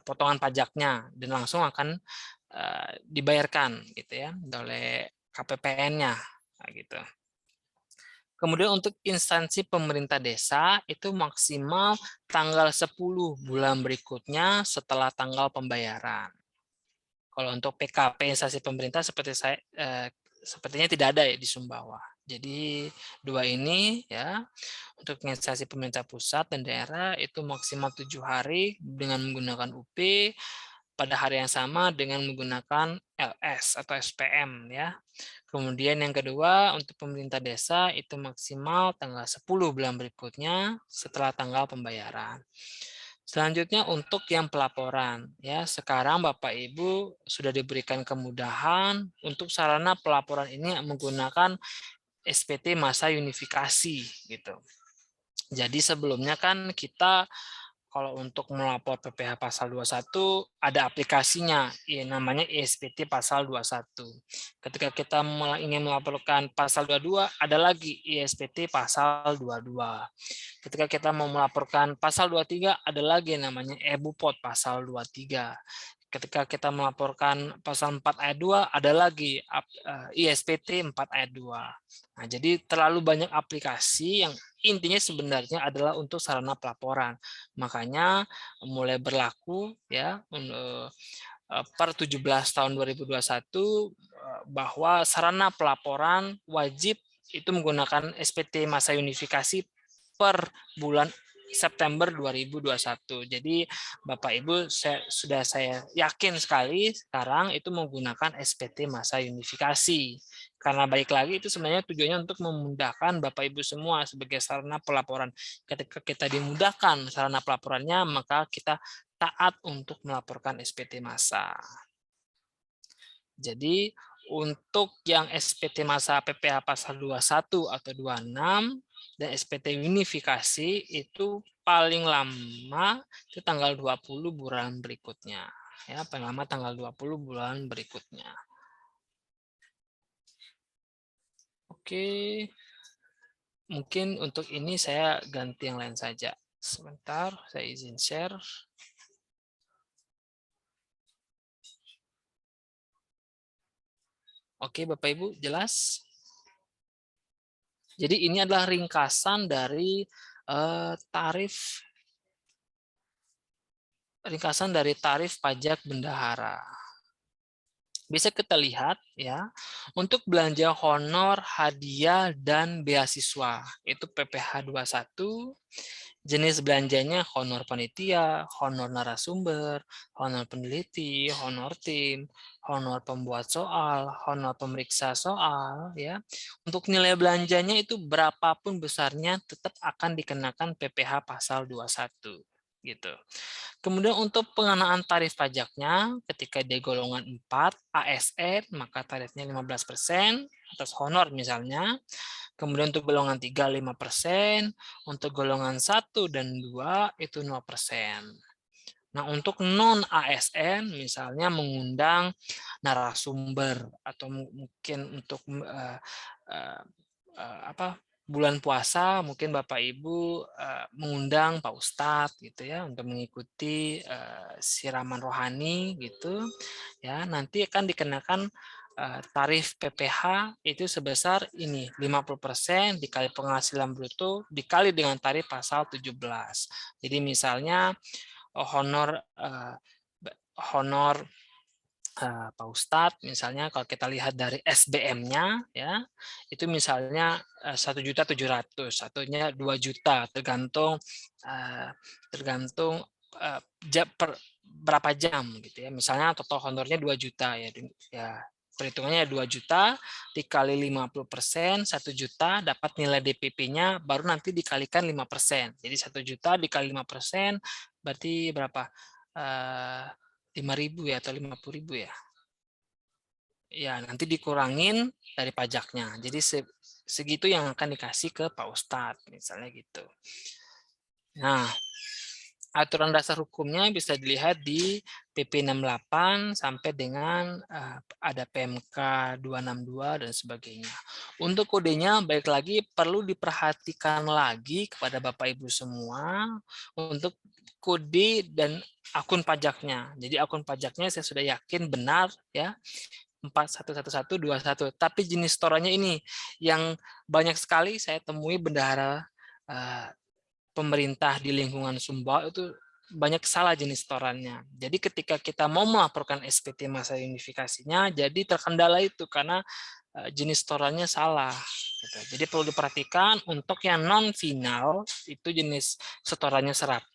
potongan pajaknya dan langsung akan dibayarkan gitu ya oleh KPPN-nya gitu. Kemudian untuk instansi pemerintah desa itu maksimal tanggal 10 bulan berikutnya setelah tanggal pembayaran. Kalau untuk PKP instansi pemerintah sepertinya tidak ada ya di Sumbawa. Jadi dua ini ya untuk instansi pemerintah pusat dan daerah itu maksimal 7 hari dengan menggunakan UP pada hari yang sama dengan menggunakan LS atau SPM ya. Kemudian yang kedua untuk pemerintah desa itu maksimal tanggal 10 bulan berikutnya setelah tanggal pembayaran. Selanjutnya untuk yang pelaporan ya, sekarang Bapak Ibu sudah diberikan kemudahan untuk sarana pelaporan ini menggunakan SPT masa unifikasi gitu. Jadi sebelumnya kan kita kalau untuk melapor PPh pasal 21 ada aplikasinya, ya, namanya ISPT pasal 21. Ketika kita ingin melaporkan pasal 22, ada lagi ISPT pasal 22. Ketika kita mau melaporkan pasal 23, ada lagi namanya EBUPOT pasal 23. Ketika kita melaporkan pasal 4 ayat 2, ada lagi ISPT 4 ayat 2. Nah, jadi terlalu banyak aplikasi yang intinya sebenarnya adalah untuk sarana pelaporan. Makanya mulai berlaku ya per 17 tahun 2021 bahwa sarana pelaporan wajib itu menggunakan SPT masa unifikasi per bulan September 2021. Jadi Bapak Ibu saya yakin sekali sekarang itu menggunakan SPT masa unifikasi. Karena balik lagi itu sebenarnya tujuannya untuk memudahkan Bapak Ibu semua sebagai sarana pelaporan. Ketika kita dimudahkan sarana pelaporannya, maka kita taat untuk melaporkan SPT massa. Jadi untuk yang SPT massa PPh pasal 21 atau 26 dan SPT unifikasi itu paling lama itu tanggal 20 bulan berikutnya. Ya, paling lama tanggal 20 bulan berikutnya. Oke, mungkin untuk ini saya ganti yang lain saja. Sebentar, saya izin share. Oke, Bapak Ibu, jelas? Jadi ini adalah ringkasan dari tarif pajak bendahara. Bisa kita lihat ya, untuk belanja honor, hadiah, dan beasiswa, itu PPh 21, jenis belanjanya honor panitia, honor narasumber, honor peneliti, honor tim, honor pembuat soal, honor pemeriksa soal, ya. Untuk nilai belanjanya itu berapapun besarnya tetap akan dikenakan PPh pasal 21 gitu. Kemudian untuk pengenaan tarif pajaknya ketika di golongan 4 ASN maka tarifnya 15% atas honor misalnya. Kemudian untuk golongan 3 5%, untuk golongan 1 dan 2 itu 0%. Nah, untuk non ASN misalnya mengundang narasumber atau mungkin untuk bulan puasa mungkin Bapak Ibu mengundang Pak Ustadz gitu ya untuk mengikuti siraman rohani gitu ya, nanti akan dikenakan tarif PPh itu sebesar ini 50% dikali penghasilan bruto dikali dengan tarif pasal 17. Jadi misalnya honor Pak Ustadz, misalnya kalau kita lihat dari SBM-nya, ya itu misalnya 1.700.000, satunya 2 juta, tergantung berapa jam gitu ya. Misalnya total honornya 2 juta ya, perhitungannya 2 juta dikali 50%, 1 juta dapat nilai DPP-nya, baru nanti dikalikan 5%. Jadi 1 juta dikali 5% berarti berapa? 5.000 ya atau 50.000 ya. Ya, nanti dikurangin dari pajaknya. Jadi segitu yang akan dikasih ke Pak Ustadz, misalnya gitu. Nah, aturan dasar hukumnya bisa dilihat di PP 68 sampai dengan ada PMK 262 dan sebagainya. Untuk kodenya, baik lagi perlu diperhatikan lagi kepada Bapak Ibu semua untuk kode dan akun pajaknya. Jadi akun pajaknya saya sudah yakin benar ya. 411121, tapi jenis setorannya ini yang banyak sekali saya temui bendahara pemerintah di lingkungan Sumbawa itu banyak salah jenis setorannya. Jadi ketika kita mau melaporkan SPT masa unifikasinya, jadi terkendala itu karena jenis setorannya salah. Jadi perlu diperhatikan untuk yang non final itu jenis setorannya 100,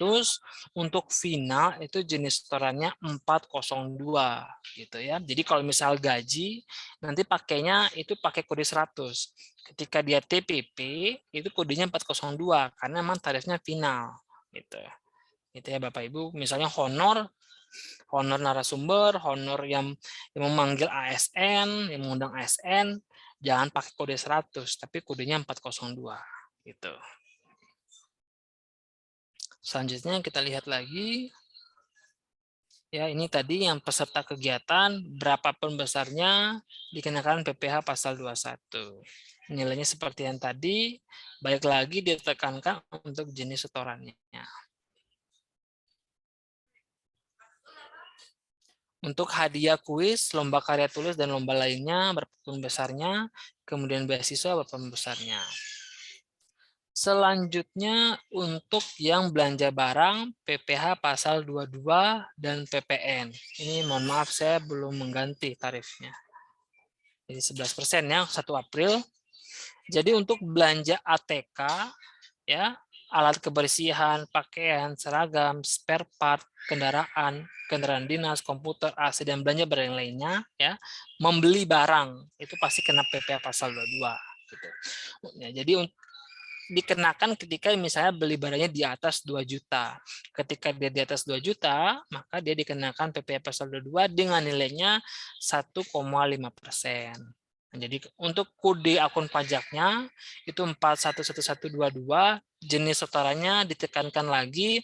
untuk final itu jenis setorannya 402 gitu ya. Jadi kalau misal gaji nanti pakainya itu pakai kode 100. Ketika dia TPP itu kodenya 402 karena memang tarifnya final gitu. Gitu ya Bapak Ibu, misalnya honor narasumber, honor yang memanggil ASN, yang mengundang ASN, jangan pakai kode 100, tapi kodenya 402. Gitu. Selanjutnya kita lihat lagi. Ya, ini tadi yang peserta kegiatan, berapapun besarnya dikenakan PPh pasal 21. Nilainya seperti yang tadi, balik lagi ditekankan untuk jenis setorannya. Untuk hadiah kuis, lomba karya tulis, dan lomba lainnya berapapun besarnya, kemudian beasiswa berapapun besarnya. Selanjutnya untuk yang belanja barang, PPh pasal 22 dan PPN. Ini mohon maaf saya belum mengganti tarifnya. Jadi 11% ya, 1 April. Jadi untuk belanja ATK, ya alat kebersihan, pakaian, seragam, spare part, kendaraan dinas, komputer, AC, dan belanja barang lainnya, ya membeli barang itu pasti kena PPh pasal 22. Gitu. Ya, jadi dikenakan ketika misalnya beli barangnya di atas 2 juta. Ketika dia di atas 2 juta, maka dia dikenakan PPh pasal 22 dengan nilainya 1,5%. Jadi untuk kode akun pajaknya itu 411122, jenis setorannya ditekankan lagi.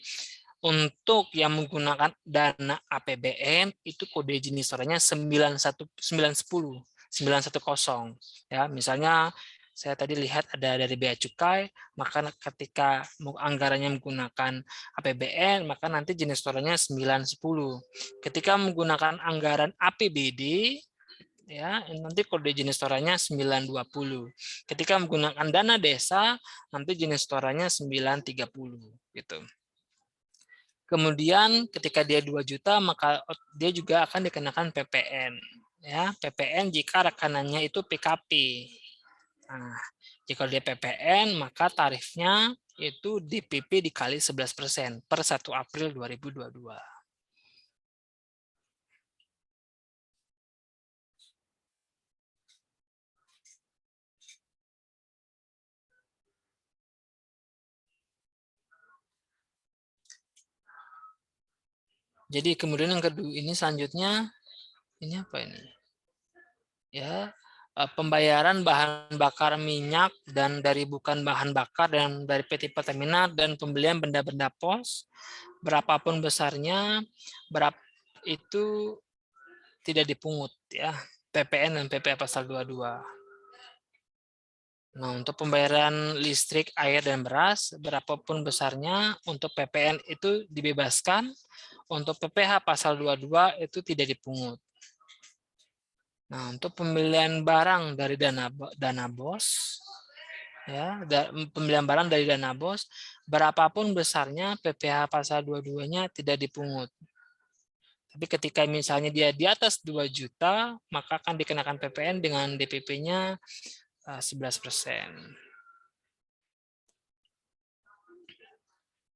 Untuk yang menggunakan dana APBN itu kode jenis setorannya 910 ya. Misalnya saya tadi lihat ada dari Bea Cukai, maka ketika anggarannya menggunakan APBN, maka nanti jenis setorannya 910. Ketika menggunakan anggaran APBD, ya nanti kode jenis setorannya 920. Ketika menggunakan dana desa, nanti jenis setorannya 930 gitu. Kemudian ketika dia 2 juta, maka dia juga akan dikenakan PPN. Ya, PPN jika rekanannya itu PKP. Nah, jika dia PPN, maka tarifnya itu DPP dikali 11% per 1 April 2022. Jadi kemudian yang kedua ini selanjutnya ini apa ini? Ya, pembayaran bahan bakar minyak dan dari bukan bahan bakar dan dari PT Pertamina dan pembelian benda-benda pos berapapun besarnya itu tidak dipungut ya, PPN dan PPh pasal 22. Nah, untuk pembayaran listrik, air, dan beras, berapapun besarnya, untuk PPN itu dibebaskan, untuk PPh pasal 22 itu tidak dipungut. Nah, untuk pembelian barang dari dana BOS, ya, pembelian barang dari dana BOS, berapapun besarnya, PPh pasal 22-nya tidak dipungut. Tapi ketika misalnya dia di atas 2 juta, maka akan dikenakan PPN dengan DPP-nya 11%.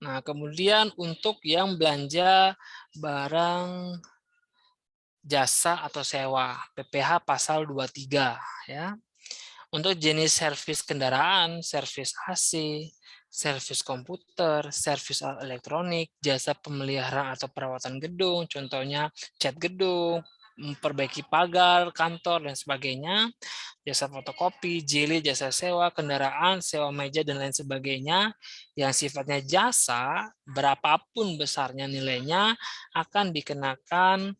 Nah, kemudian untuk yang belanja barang jasa atau sewa, PPh pasal 23 ya. Untuk jenis servis kendaraan, servis AC, servis komputer, servis alat elektronik, jasa pemeliharaan atau perawatan gedung, contohnya cat gedung, memperbaiki pagar kantor dan sebagainya, jasa fotokopi, jilid, jasa sewa kendaraan, sewa meja dan lain sebagainya yang sifatnya jasa, berapapun besarnya nilainya akan dikenakan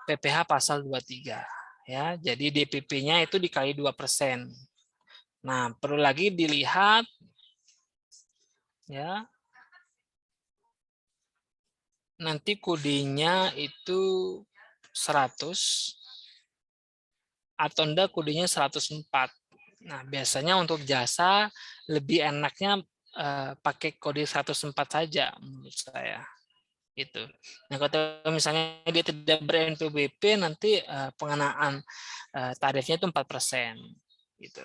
PPh pasal 23 ya. Jadi DPP-nya itu dikali 2%. Nah, perlu lagi dilihat ya. Nanti kodenya itu 100 atau enggak kodenya 104. Nah, biasanya untuk jasa lebih enaknya pakai kode 104 saja menurut saya. Itu. Nah, kalau misalnya dia tidak ber-NPWP, nanti pengenaan tarifnya itu 4%. Gitu.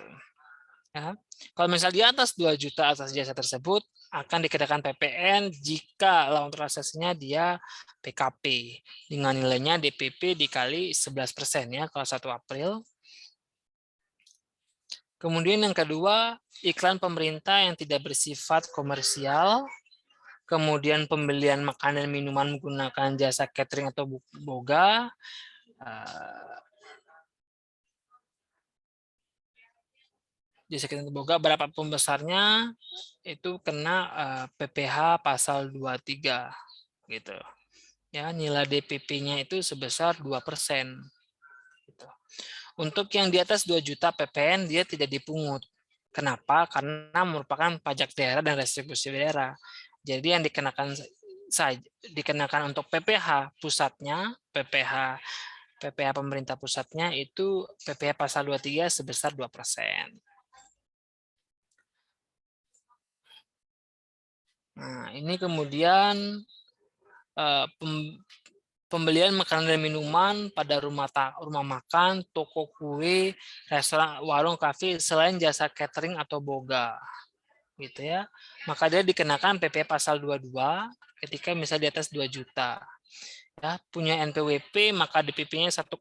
Ya. Kalau misalnya di atas 2 juta atas jasa tersebut, akan dikenakan PPN jika lawan transaksinya dia PKP. Dengan nilainya DPP dikali 11% ya, kalau 1 April. Kemudian yang kedua, iklan pemerintah yang tidak bersifat komersial. Kemudian pembelian makanan dan minuman menggunakan jasa catering atau boga, jasa catering atau boga berapapun besarnya itu kena PPh pasal 23 gitu. Ya, nilai DPP-nya itu sebesar 2%. Gitu. Untuk yang di atas 2 juta PPN dia tidak dipungut. Kenapa? Karena merupakan pajak daerah dan restribusi daerah. Jadi yang dikenakan untuk PPh pusatnya, PPh pemerintah pusatnya itu PPh pasal 23 sebesar 2%. Nah, ini kemudian pembelian makanan dan minuman pada rumah makan, toko kue, restoran, warung, kafe selain jasa catering atau boga. Gitu ya. Maka dia dikenakan PPh pasal 22 ketika misalnya di atas 2 juta. Ya, punya NPWP maka DPP-nya 1,5%,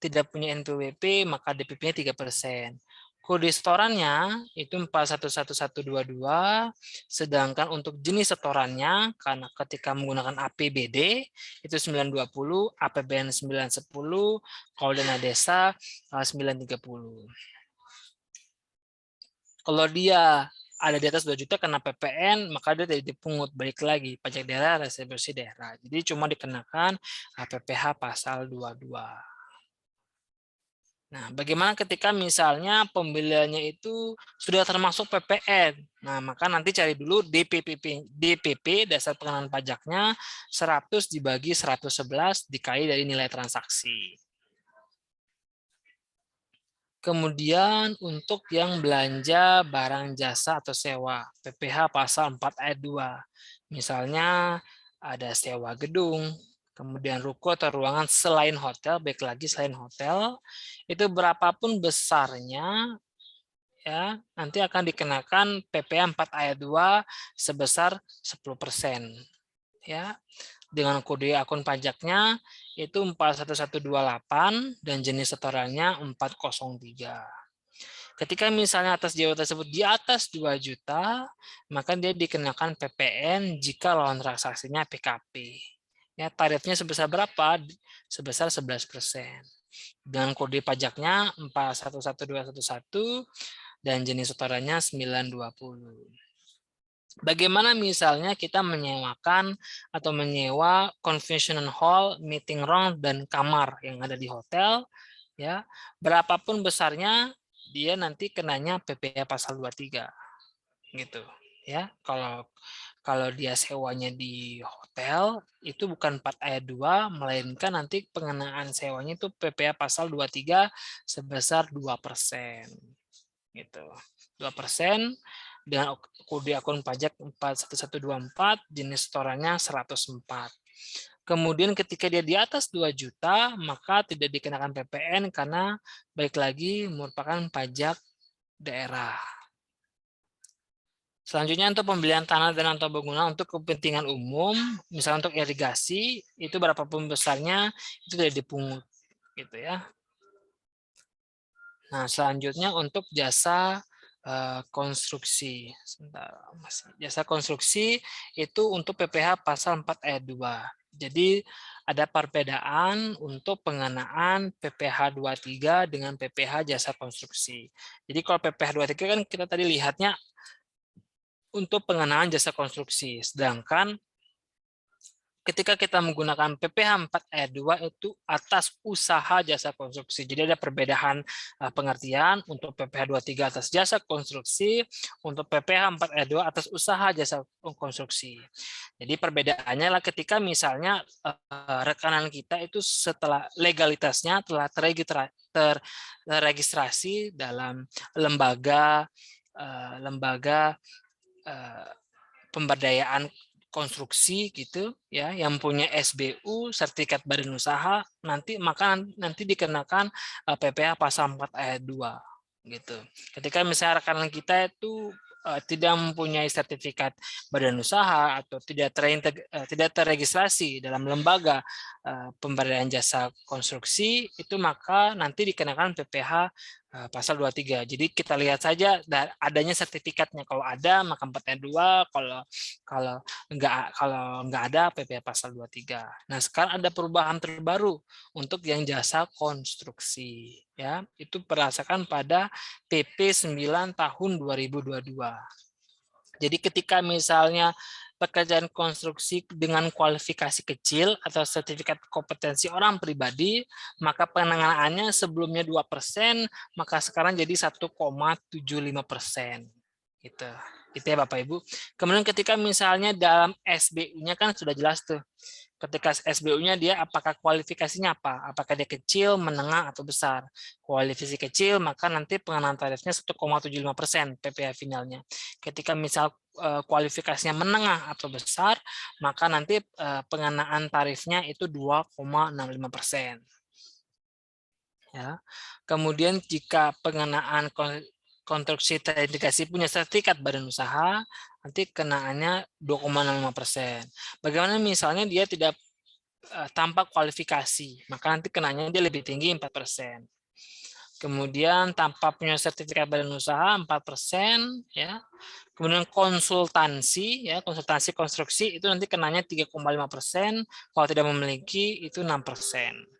tidak punya NPWP maka DPP-nya 3%. Kode setorannya itu 411122, sedangkan untuk jenis setorannya karena ketika menggunakan APBD itu 920, APBN 910, kalau dana desa 930. Kalau dia ada di atas 2 juta kena PPN, maka dia tidak dipungut, balik lagi pajak daerah, restribusi daerah. Jadi cuma dikenakan PPh pasal 22. Nah, bagaimana ketika misalnya pembeliannya itu sudah termasuk PPN? Nah, maka nanti cari dulu DPP dasar pengenaan pajaknya 100 dibagi 111 dikali dari nilai transaksi. Kemudian untuk yang belanja barang jasa atau sewa, PPh pasal 4 ayat 2. Misalnya ada sewa gedung, kemudian ruko atau ruangan selain hotel, baik lagi selain hotel, itu berapapun besarnya, ya nanti akan dikenakan PPh 4 ayat 2 sebesar 10%. Ya, dengan kode akun pajaknya itu 41128 dan jenis setorannya 403. Ketika misalnya atas jiwa tersebut di atas 2 juta, maka dia dikenakan PPN jika lawan transaksinya PKP. Ya, tarifnya sebesar berapa? Sebesar 11%. Dengan kode pajaknya 411211 dan jenis setorannya 920. Bagaimana misalnya kita menyewakan atau menyewa convention hall, meeting room, dan kamar yang ada di hotel, ya berapapun besarnya dia nanti kenanya PPh pasal 23, gitu ya. Kalau dia sewanya di hotel itu bukan 4 ayat 2, melainkan nanti pengenaan sewanya itu PPh pasal 23 sebesar 2%, gitu 2%. dengan kode akun pajak 41124, jenis setorannya 104. Kemudian ketika dia di atas 2 juta, maka tidak dikenakan PPN karena baik lagi merupakan pajak daerah. Selanjutnya untuk pembelian tanah dan atau bangunan untuk kepentingan umum, misalnya untuk irigasi, itu berapapun besarnya itu tidak dipungut, gitu ya. Nah, selanjutnya untuk jasa konstruksi. Sebentar, jasa konstruksi itu untuk PPh pasal 4 ayat 2. Jadi ada perbedaan untuk pengenaan PPh 23 dengan PPh jasa konstruksi. Jadi kalau PPh 23 kan kita tadi lihatnya untuk pengenaan jasa konstruksi, sedangkan ketika kita menggunakan PPh 4 ayat 2 itu atas usaha jasa konstruksi. Jadi ada perbedaan pengertian untuk PPh 23 atas jasa konstruksi, untuk PPh 4 ayat 2 atas usaha jasa konstruksi. Jadi perbedaannya lah ketika misalnya rekanan kita itu setelah legalitasnya telah terregistrasi dalam lembaga pemberdayaan konstruksi gitu ya, yang punya SBU, sertifikat badan usaha, nanti dikenakan PPh pasal 4 ayat 2 gitu. Ketika misalnya rekanan kita itu tidak mempunyai sertifikat badan usaha atau tidak terregistrasi dalam lembaga pemberdayaan jasa konstruksi, itu maka nanti dikenakan PPh pasal 23. Jadi kita lihat saja adanya sertifikatnya. Kalau ada maka 4 ayat 2, kalau nggak ada PPh pasal 23. Nah, sekarang ada perubahan terbaru untuk yang jasa konstruksi ya. Itu berdasarkan pada PP 9 tahun 2022. Jadi ketika misalnya pekerjaan konstruksi dengan kualifikasi kecil atau sertifikat kompetensi orang pribadi, maka pengenaaannya sebelumnya 2%, maka sekarang jadi 1,75%. Gitu. Gitu ya Bapak Ibu. Kemudian ketika misalnya dalam SBU-nya kan sudah jelas tuh. Ketika SBU-nya dia apakah kualifikasinya apa? Apakah dia kecil, menengah, atau besar? Kualifikasi kecil, maka nanti pengenaan tarifnya 1,75% PPh finalnya. Ketika misal kualifikasinya menengah atau besar, maka nanti pengenaan tarifnya itu 2,65%. Ya. Kemudian jika pengenaan konstruksi terindikasi punya sertifikat badan usaha, nanti kenaannya 2,65%. Bagaimana misalnya dia tidak tanpa kualifikasi, maka nanti kenanya dia lebih tinggi 4%. Kemudian tanpa punya sertifikat badan usaha 4%, ya. Kemudian konsultansi, ya, konsultansi konstruksi itu nanti kenanya 3,5%, kalau tidak memiliki itu 6%.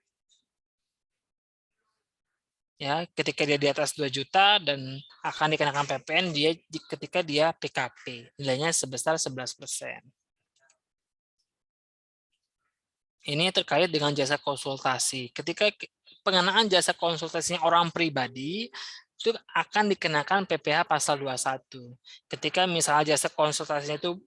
Ya, ketika dia di atas 2 juta dan akan dikenakan PPN dia ketika dia PKP, nilainya sebesar 11%. Ini terkait dengan jasa konsultasi. Ketika pengenaan jasa konsultasinya orang pribadi, itu akan dikenakan PPh pasal 21. Ketika misalnya jasa konsultasinya itu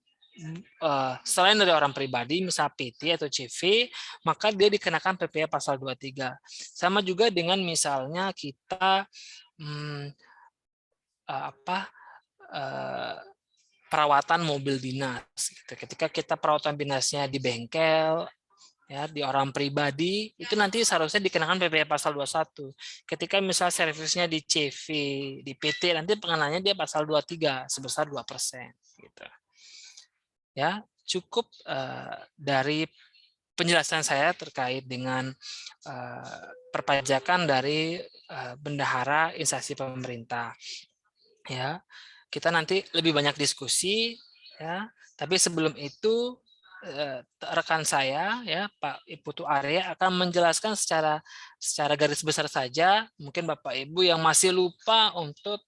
selain dari orang pribadi, misal PT atau CV, maka dia dikenakan PPh pasal 23. Sama juga dengan misalnya kita perawatan mobil dinas. Ketika kita perawatan dinasnya di bengkel, ya, di orang pribadi, itu nanti seharusnya dikenakan PPh pasal 21. Ketika misal servisnya di CV, di PT, nanti pengenanya dia pasal 23 sebesar 2%. Gitu. Ya, cukup dari penjelasan saya terkait dengan perpajakan dari bendahara instansi pemerintah. Ya, kita nanti lebih banyak diskusi, ya. Tapi sebelum itu rekan saya ya Pak Putu Arya akan menjelaskan secara garis besar saja, mungkin Bapak Ibu yang masih lupa untuk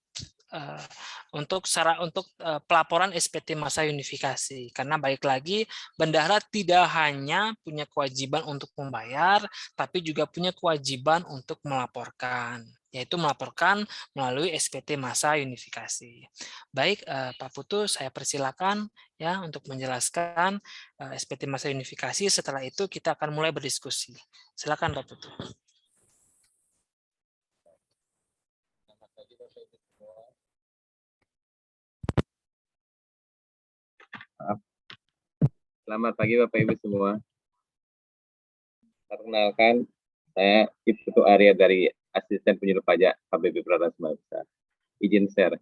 pelaporan SPT masa unifikasi, karena baik lagi bendahara tidak hanya punya kewajiban untuk membayar tapi juga punya kewajiban untuk melaporkan, yaitu melaporkan melalui SPT masa unifikasi. Baik, Pak Putu, saya persilakan ya untuk menjelaskan SPT masa unifikasi. Setelah itu kita akan mulai berdiskusi. Silakan Pak Putu. Selamat pagi Bapak Ibu semua. Perkenalkan, saya Ibtu Arya dari Asisten Penyuluh Pajak KBP Pradasma Besar. Izin share.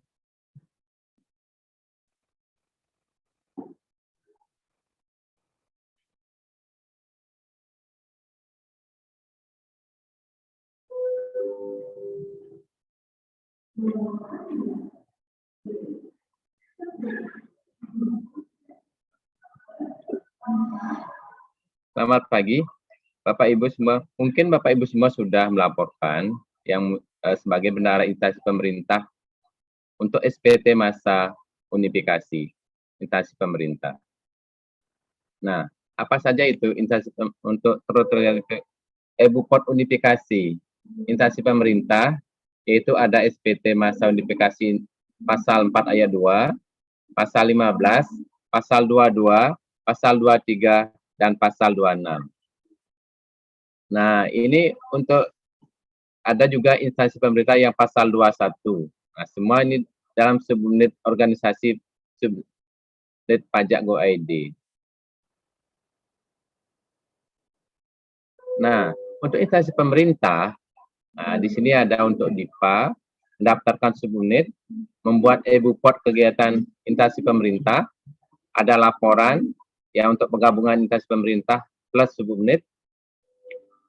Selamat pagi, Bapak Ibu semua. Mungkin Bapak Ibu semua sudah melaporkan yang sebagai bendahara instansi pemerintah untuk SPT masa unifikasi instansi pemerintah. Nah, apa saja itu instansi untuk EBUPOT unifikasi instansi pemerintah, yaitu ada SPT masa unifikasi pasal 4 ayat 2, pasal 15, pasal 22, pasal 23, dan pasal 26. Nah, ini untuk ada juga instansi pemerintah yang pasal 21. Nah, semua ini dalam subunit organisasi subunit pajak Go ID. Nah, untuk instansi pemerintah, nah, di sini ada untuk DIPA, mendaftarkan subunit, membuat EBUPOT kegiatan instansi pemerintah, ada laporan ya untuk penggabungan instansi pemerintah plus subunit.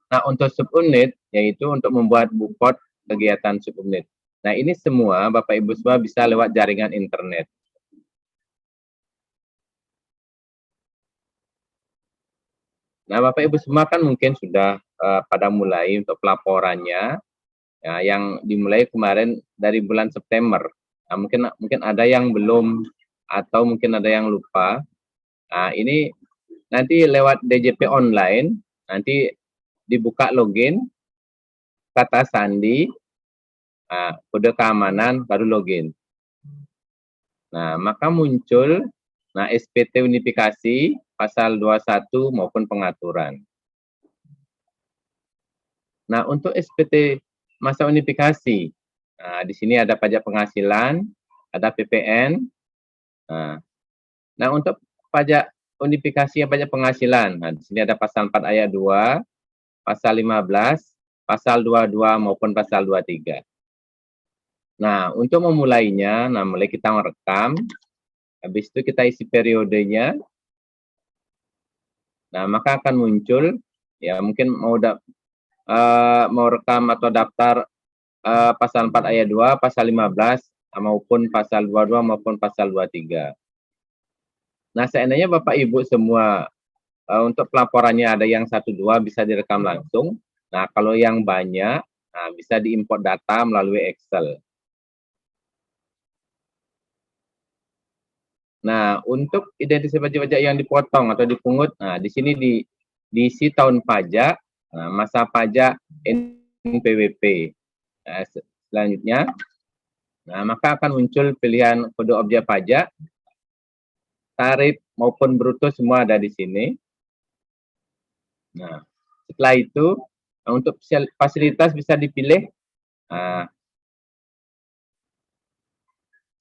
Nah, untuk subunit yaitu untuk membuat BUPOT kegiatan subunit. Nah, ini semua Bapak Ibu semua bisa lewat jaringan internet. Nah, Bapak Ibu semua kan mungkin sudah pada mulai untuk pelaporannya ya, yang dimulai kemarin dari bulan September. Nah, mungkin ada yang belum atau mungkin ada yang lupa. Nah, ini nanti lewat DJP online, nanti dibuka login, kata sandi, kode keamanan, baru login. Nah, maka muncul SPT unifikasi pasal 21 maupun pengaturan. Nah, untuk SPT masa unifikasi, di sini ada pajak penghasilan, ada PPN. Nah, untuk pajak unifikasi pajak penghasilan, di sini ada pasal 4 ayat 2, pasal 15, pasal 22 maupun pasal 23. Nah, untuk memulainya, mulai kita merekam, habis itu kita isi periodenya. Nah, maka akan muncul, ya mungkin mau rekam atau daftar pasal 4 ayat 2, pasal 15, maupun pasal 22 maupun pasal 23. Nah, seandainya Bapak Ibu semua untuk pelaporannya ada yang 1-2 bisa direkam langsung. Nah, kalau yang banyak, bisa diimport data melalui Excel. Nah, untuk identitas pajak yang dipotong atau dipungut, di sini diisi tahun pajak, masa pajak NPWP. Selanjutnya, maka akan muncul pilihan kode objek pajak, tarif maupun bruto semua ada di sini. Nah, setelah itu untuk fasilitas bisa dipilih.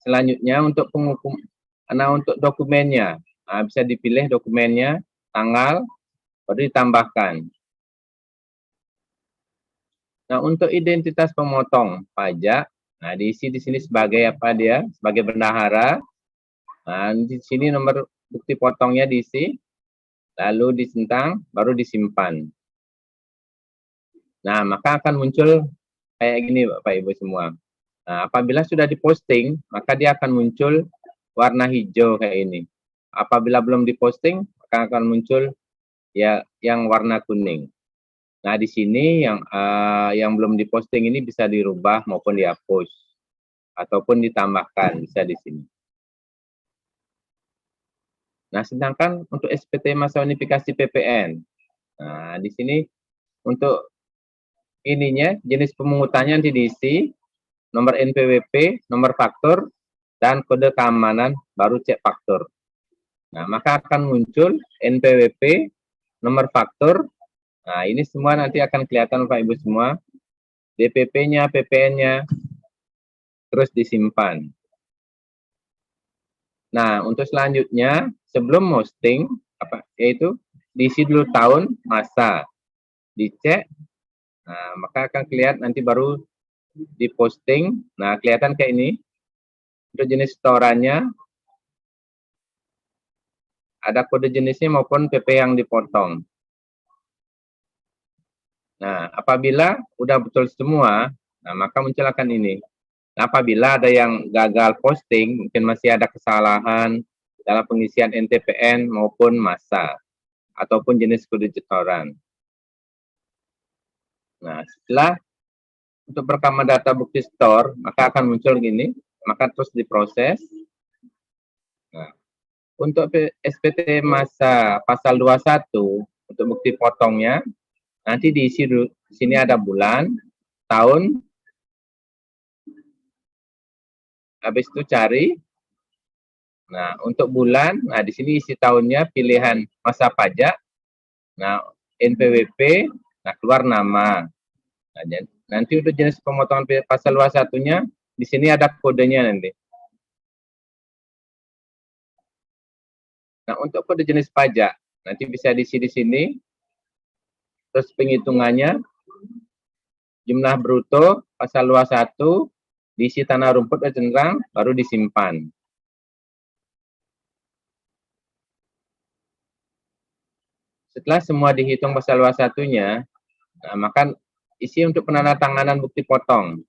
Selanjutnya untuk untuk dokumennya, bisa dipilih dokumennya, tanggal, baru ditambahkan. Nah, untuk identitas pemotong pajak, diisi di sini sebagai apa dia? Sebagai bendahara. Nah, di sini nomor bukti potongnya diisi, lalu disentang, baru disimpan. Nah, maka akan muncul kayak gini Bapak Ibu semua. Nah, apabila sudah diposting, maka dia akan muncul warna hijau kayak ini. Apabila belum diposting, maka akan muncul ya yang warna kuning. Nah, di sini yang belum diposting ini bisa dirubah maupun dihapus ataupun ditambahkan, bisa di sini. Nah, sedangkan untuk SPT masa unifikasi PPN, di sini untuk ininya jenis pemungutannya nanti diisi nomor NPWP, nomor faktur, dan kode keamanan baru cek faktur. Nah, maka akan muncul NPWP, nomor faktur. Nah, ini semua nanti akan kelihatan Pak Ibu semua. DPP-nya, PPN-nya, terus disimpan. Nah, untuk selanjutnya, sebelum posting, yaitu diisi dulu tahun, masa, dicek, nah maka akan kelihatan nanti baru diposting. Nah kelihatan kayak ini. Untuk jenis setorannya ada kode jenisnya maupun PP yang dipotong. Nah apabila udah betul semua, nah maka muncul akan ini. Nah, apabila ada yang gagal posting, mungkin masih ada kesalahan dalam pengisian NTPN maupun masa ataupun jenis kode setoran. Nah, setelah untuk perekaman data bukti store, maka akan muncul gini, maka terus diproses. Nah, untuk SPT masa pasal 21 untuk bukti potongnya, nanti diisi di sini ada bulan, tahun, habis itu cari. Nah, untuk bulan, nah di sini isi tahunnya pilihan masa pajak. Nah, NPWP, nah keluar nama. Nah, nanti untuk jenis pemotongan pasal 21-nya di sini ada kodenya nanti. Nah, untuk kode jenis pajak nanti bisa diisi di sini. Terus penghitungannya jumlah bruto pasal 21 diisi tanah rumput dan cenderang baru disimpan. Setelah semua dihitung pasal 21-nya, nah, maka isi untuk penandatanganan bukti potong.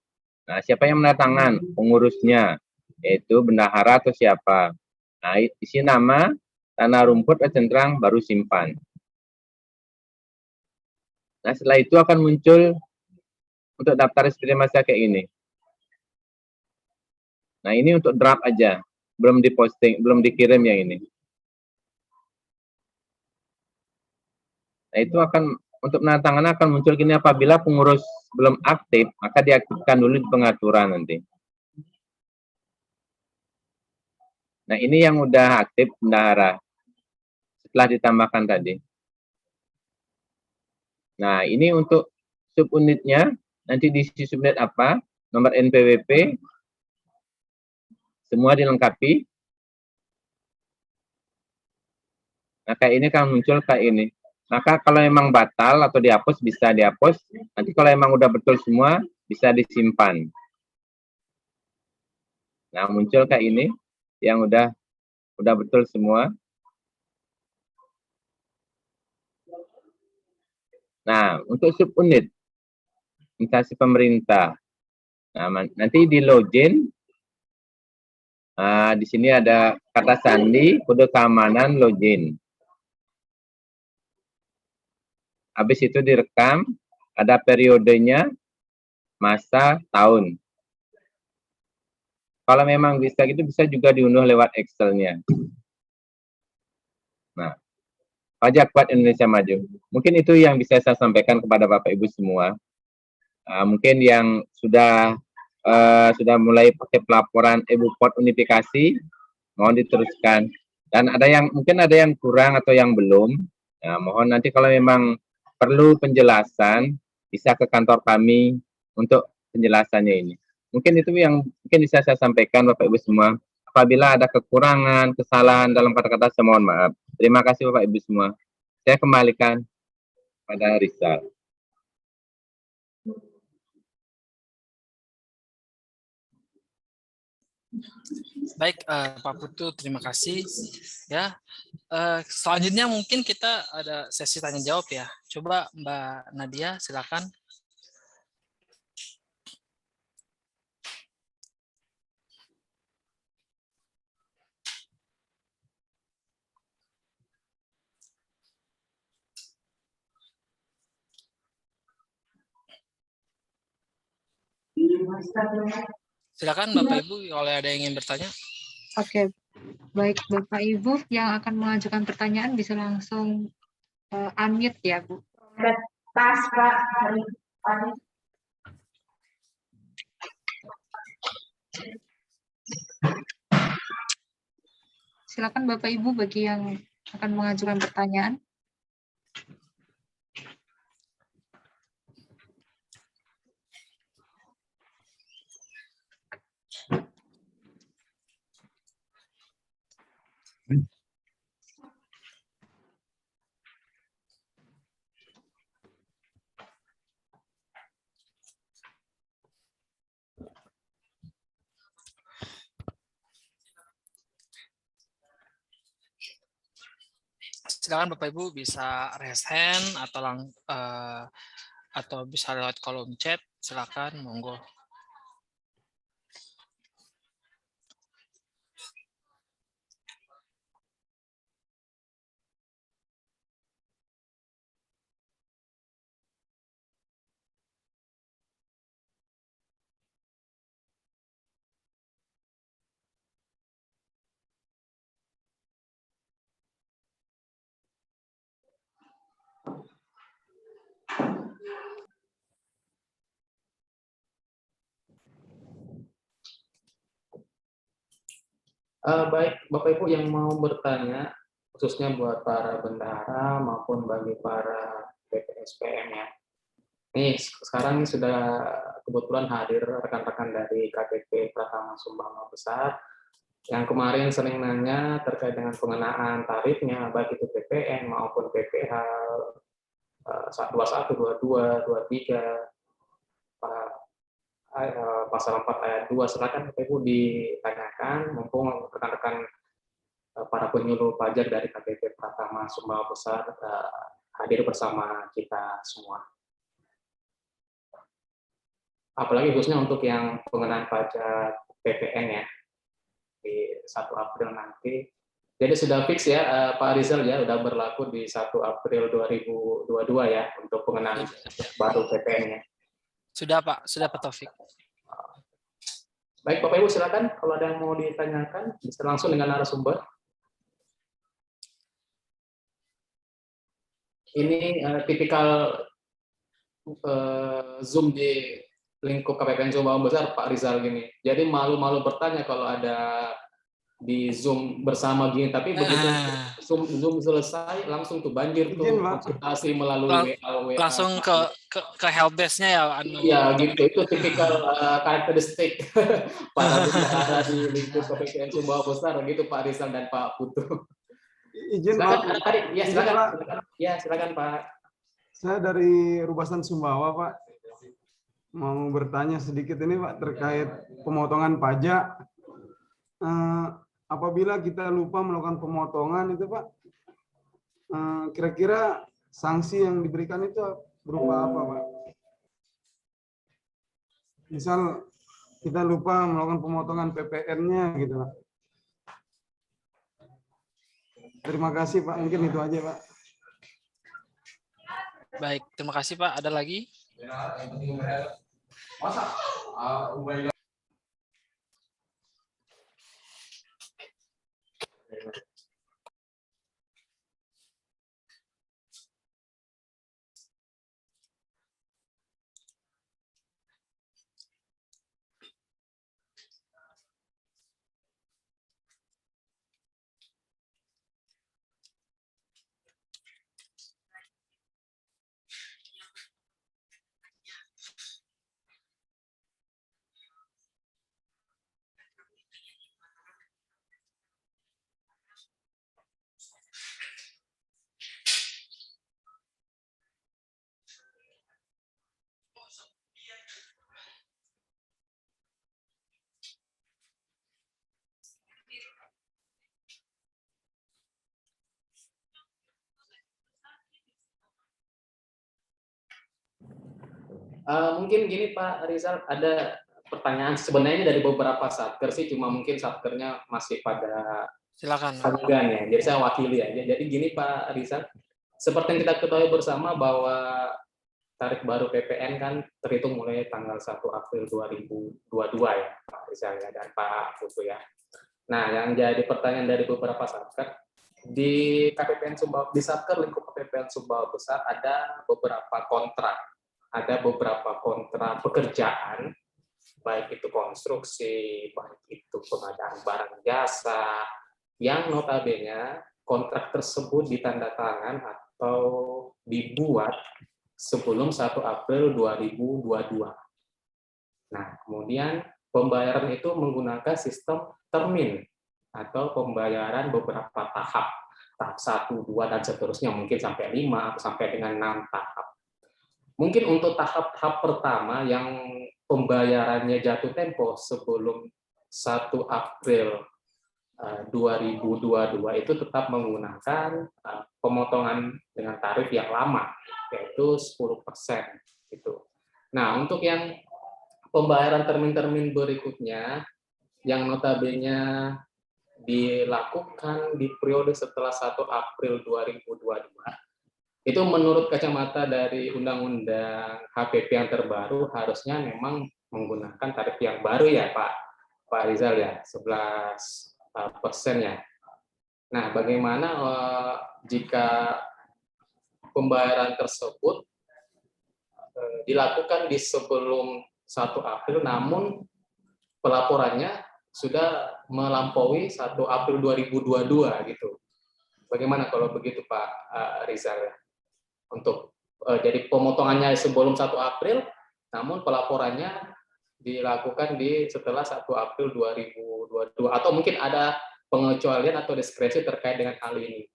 Nah, siapa yang menandatangan? Pengurusnya, yaitu bendahara atau siapa. Nah, isi nama, tanah rumput dan cenderang baru simpan. Nah, setelah itu akan muncul untuk daftar SPT masa kayak ini. Nah, ini untuk draft aja, belum diposting, belum dikirim yang ini. Nah, itu akan untuk penandatanganan akan muncul gini apabila pengurus belum aktif, maka diaktifkan dulu di pengaturan nanti. Nah, ini yang udah aktif bendahara setelah ditambahkan tadi. Nah, ini untuk subunitnya, nanti diisi subunit apa, nomor NPWP, semua dilengkapi. Nah, kayak ini kan muncul kayak ini. Maka kalau memang batal atau dihapus, bisa dihapus. Nanti kalau memang udah betul semua, bisa disimpan. Nah, muncul kayak ini, yang udah betul semua. Nah, untuk subunit, instansi pemerintah. Nah, nanti di login, di sini ada kata sandi, kode keamanan, login. Habis itu direkam, ada periodenya, masa, tahun. Kalau memang bisa gitu, bisa juga diunduh lewat Excel-nya. Nah, Pajak Kuat Indonesia Maju. Mungkin itu yang bisa saya sampaikan kepada Bapak Ibu semua. Mungkin yang sudah mulai pakai pelaporan e-Bupot unifikasi, mohon diteruskan. Dan mungkin ada yang kurang atau yang belum. Nah, mohon nanti kalau memang perlu penjelasan, bisa ke kantor kami untuk penjelasannya ini. Mungkin itu yang mungkin bisa saya sampaikan Bapak Ibu semua. Apabila ada kekurangan, kesalahan dalam kata-kata, saya mohon maaf. Terima kasih Bapak Ibu semua. Saya kembalikan pada Rizal. Baik, Pak Putu, terima kasih. Ya, selanjutnya mungkin kita ada sesi tanya jawab ya. Coba Mbak Nadia, silakan. Silakan Bapak Ibu kalau ada yang ingin bertanya. Oke, baik Bapak Ibu yang akan mengajukan pertanyaan bisa langsung unmute ya Bu. Silakan Bapak Ibu bagi yang akan mengajukan pertanyaan. silakan Bapak Ibu bisa raise hand atau bisa lewat kolom chat, silakan monggo. Baik, Bapak Ibu yang mau bertanya, khususnya buat para bendahara maupun bagi para PPSPM ya. Nih, sekarang sudah kebetulan hadir rekan-rekan dari KTP Pratama Sumbawa Besar yang kemarin sering nanya terkait dengan pengenaan tarifnya, baik itu PPN maupun PPH 21, 22, 23, pasal 4 ayat 2. Silakan Bapak Ibu ditanyakan, mumpung rekan-rekan para penyuluh pajak dari KTP Pratama Sumbawa Besar hadir bersama kita semua. Apalagi khususnya untuk yang pengenaan pajak PPN ya, di 1 April nanti. Jadi sudah fix ya Pak Rizal ya, sudah berlaku di 1 April 2022 ya untuk pengenaan baru PPN-nya. Sudah Pak Taufik. Baik Bapak Ibu silakan kalau ada yang mau ditanyakan bisa langsung dengan narasumber. Ini tipikal Zoom di lingkup KPPN Sumbawa Besar Pak Rizal gini. Jadi malu-malu bertanya kalau ada di Zoom bersama gini, tapi begitu Zoom selesai langsung tuh banjir tuh konsultasi melalui WA. Langsung ke helpdesk-nya ya. Iya gitu, itu tipikal karakteristik para bendahara di lingkup KPPN Sumbawa Besar gitu Pak Rizal dan Pak Putu. Izin silakan, Pak. Ya silakan. Ya silakan Pak. Saya dari Rubasan Sumbawa Pak. Mau bertanya sedikit ini Pak terkait pemotongan pajak. Apabila kita lupa melakukan pemotongan itu Pak, kira-kira sanksi yang diberikan itu berupa apa Pak? Misal kita lupa melakukan pemotongan PPN-nya gitu Pak. Terima kasih Pak, mungkin itu aja Pak. Baik, terima kasih Pak. Ada lagi? Mungkin gini Pak Rizal, ada pertanyaan sebenarnya dari beberapa satker sih, cuma mungkin satkernya masih pada silakan enggan ya, jadi saya wakili aja. Jadi gini Pak Rizal, seperti yang kita ketahui bersama bahwa tarif baru PPN kan terhitung mulai tanggal 1 April 2022 ya Pak Rizal ya, dan Pak Putu ya. Nah yang jadi pertanyaan dari beberapa satker, di KPPN Sumbawa, di satker lingkup KPPN Sumbawa Besar ada beberapa kontrak. Ada beberapa kontrak pekerjaan, baik itu konstruksi, baik itu pengadaan barang jasa, yang notabene kontrak tersebut ditandatangan atau dibuat sebelum 1 April 2022. Nah, kemudian pembayaran itu menggunakan sistem termin atau pembayaran beberapa tahap 1, 2, dan seterusnya, mungkin sampai 5 atau sampai dengan 6 tahap. Mungkin untuk tahap pertama yang pembayarannya jatuh tempo sebelum 1 April 2022 itu tetap menggunakan pemotongan dengan tarif yang lama, yaitu 10% gitu. Nah, untuk yang pembayaran termin-termin berikutnya yang notabene dilakukan di periode setelah 1 April 2022, itu menurut kacamata dari Undang-Undang HPP yang terbaru harusnya memang menggunakan tarif yang baru ya Pak Rizal ya, 11% ya. Nah, bagaimana jika pembayaran tersebut dilakukan di sebelum 1 April, namun pelaporannya sudah melampaui 1 April 2022 gitu. Bagaimana kalau begitu Pak Rizal? Untuk jadi pemotongannya sebelum 1 April, namun pelaporannya dilakukan setelah 1 April 2022, atau mungkin ada pengecualian atau diskresi terkait dengan hal ini.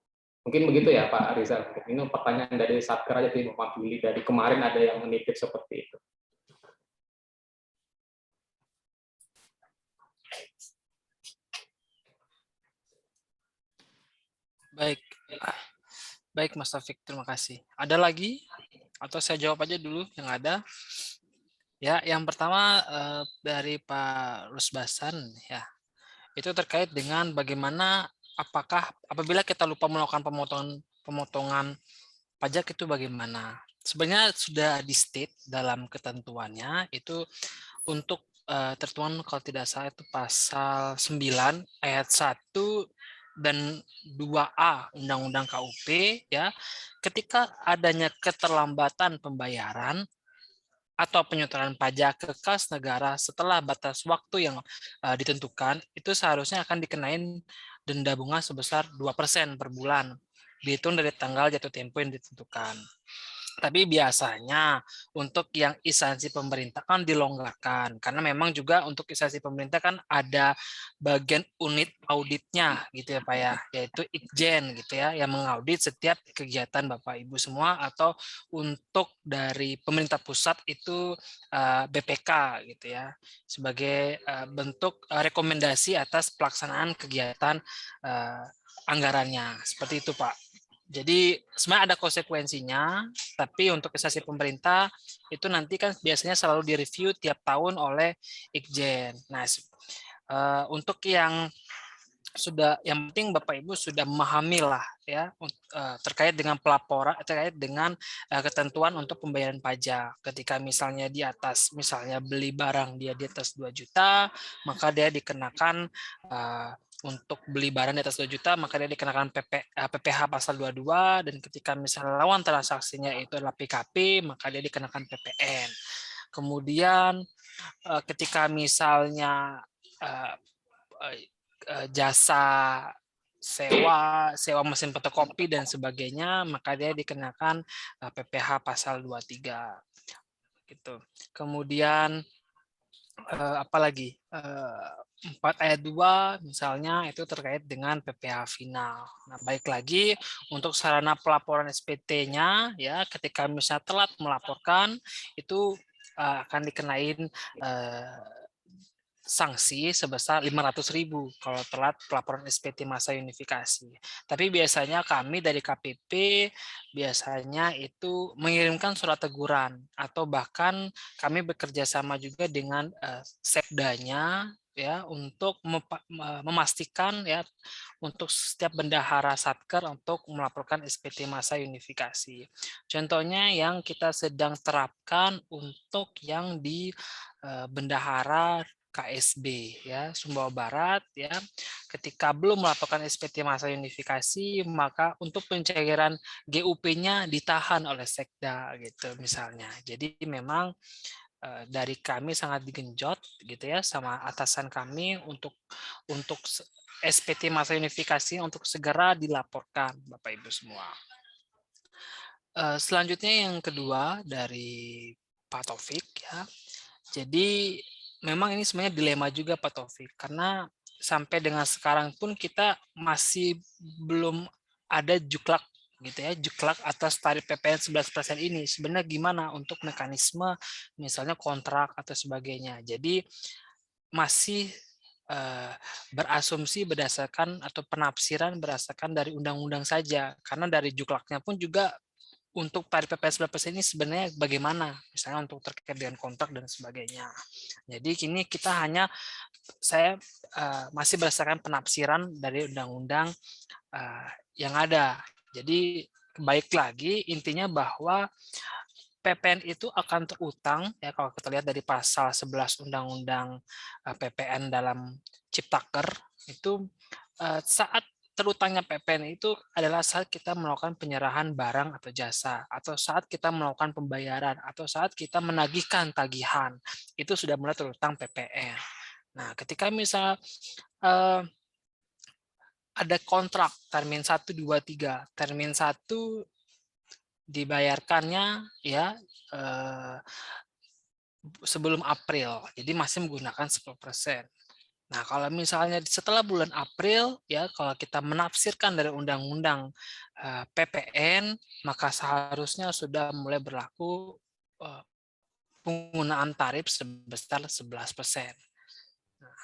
Mungkin begitu ya Pak Rizal. Ini pertanyaan dari Satker aja, mewakili dari kemarin ada yang menitip seperti itu. Baik. Baik Mas Taufik, terima kasih. Ada lagi? Atau saya jawab aja dulu yang ada? Ya, yang pertama dari Pak Rusbasan ya. Itu terkait dengan bagaimana apakah apabila kita lupa melakukan pemotongan pajak itu bagaimana? Sebenarnya sudah di state dalam ketentuannya itu untuk tertuang kalau tidak salah itu pasal 9 ayat 1 dan 2A Undang-Undang KUP ya, ketika adanya keterlambatan pembayaran atau penyetoran pajak ke kas negara setelah batas waktu yang ditentukan, itu seharusnya akan dikenain denda bunga sebesar 2% per bulan, dihitung dari tanggal jatuh tempo yang ditentukan. Tapi biasanya untuk yang instansi pemerintah kan dilonggarkan, karena memang juga untuk instansi pemerintah kan ada bagian unit auditnya gitu ya Pak ya, yaitu Ikjen gitu ya, yang mengaudit setiap kegiatan Bapak Ibu semua, atau untuk dari pemerintah pusat itu BPK gitu ya, sebagai bentuk rekomendasi atas pelaksanaan kegiatan anggarannya, seperti itu Pak. Jadi sebenarnya ada konsekuensinya, tapi untuk instansi pemerintah itu nanti kan biasanya selalu direview tiap tahun oleh Ikjen. Nah, untuk yang penting Bapak Ibu sudah memahami lah ya terkait dengan pelaporan, terkait dengan ketentuan untuk pembayaran pajak. Ketika misalnya di atas, misalnya beli barang dia di atas 2 juta, maka dia dikenakan untuk beli barang di atas 2 juta, maka dia dikenakan PPh pasal 22, dan ketika misalnya lawan transaksinya itu adalah PKP, maka dia dikenakan PPN. Kemudian ketika misalnya jasa sewa mesin fotokopi dan sebagainya, maka dia dikenakan PPh pasal 23 gitu. Kemudian apalagi 4 ayat 2 misalnya itu terkait dengan PPh final. Nah, baik lagi untuk sarana pelaporan SPT-nya ya, ketika misalnya telat melaporkan itu akan dikenain sanksi sebesar 500.000 kalau telat pelaporan SPT masa unifikasi. Tapi biasanya kami dari KPP biasanya itu mengirimkan surat teguran, atau bahkan kami bekerja sama juga dengan sekdanya ya, untuk memastikan ya untuk setiap bendahara satker untuk melaporkan SPT masa unifikasi. Contohnya yang kita sedang terapkan untuk yang di bendahara KSB ya, Sumbawa Barat ya, ketika belum melaporkan SPT masa unifikasi, maka untuk pencairan GUP-nya ditahan oleh Sekda gitu misalnya. Jadi memang dari kami sangat digenjot gitu ya sama atasan kami untuk SPT masa unifikasi untuk segera dilaporkan Bapak Ibu semua. Selanjutnya yang kedua dari Pak Taufik ya. Jadi memang ini sebenarnya dilema juga Pak Taufik, karena sampai dengan sekarang pun kita masih belum ada juklak gitu ya, juklak atas tarif PPN 11% ini. Sebenarnya gimana untuk mekanisme misalnya kontrak atau sebagainya. Jadi masih berasumsi berdasarkan atau penafsiran berdasarkan dari undang-undang saja, karena dari juklaknya pun juga untuk tarif PPN 11% ini sebenarnya bagaimana, misalnya untuk terkait dengan kontrak dan sebagainya. Jadi kini saya masih berdasarkan penafsiran dari undang-undang yang ada. Jadi baik lagi intinya bahwa PPN itu akan terutang ya kalau kita lihat dari pasal 11 Undang-Undang PPN dalam Ciptaker itu saat terutangnya PPN itu adalah saat kita melakukan penyerahan barang atau jasa, atau saat kita melakukan pembayaran, atau saat kita menagihkan tagihan, itu sudah mulai terutang PPN. Nah, ketika misal ada kontrak termin 1, 2, 3, termin 1 dibayarkannya ya sebelum April, jadi masih menggunakan 10%. Nah, kalau misalnya setelah bulan April, ya kalau kita menafsirkan dari undang-undang PPN, maka seharusnya sudah mulai berlaku penggunaan tarif sebesar 11%. Nah,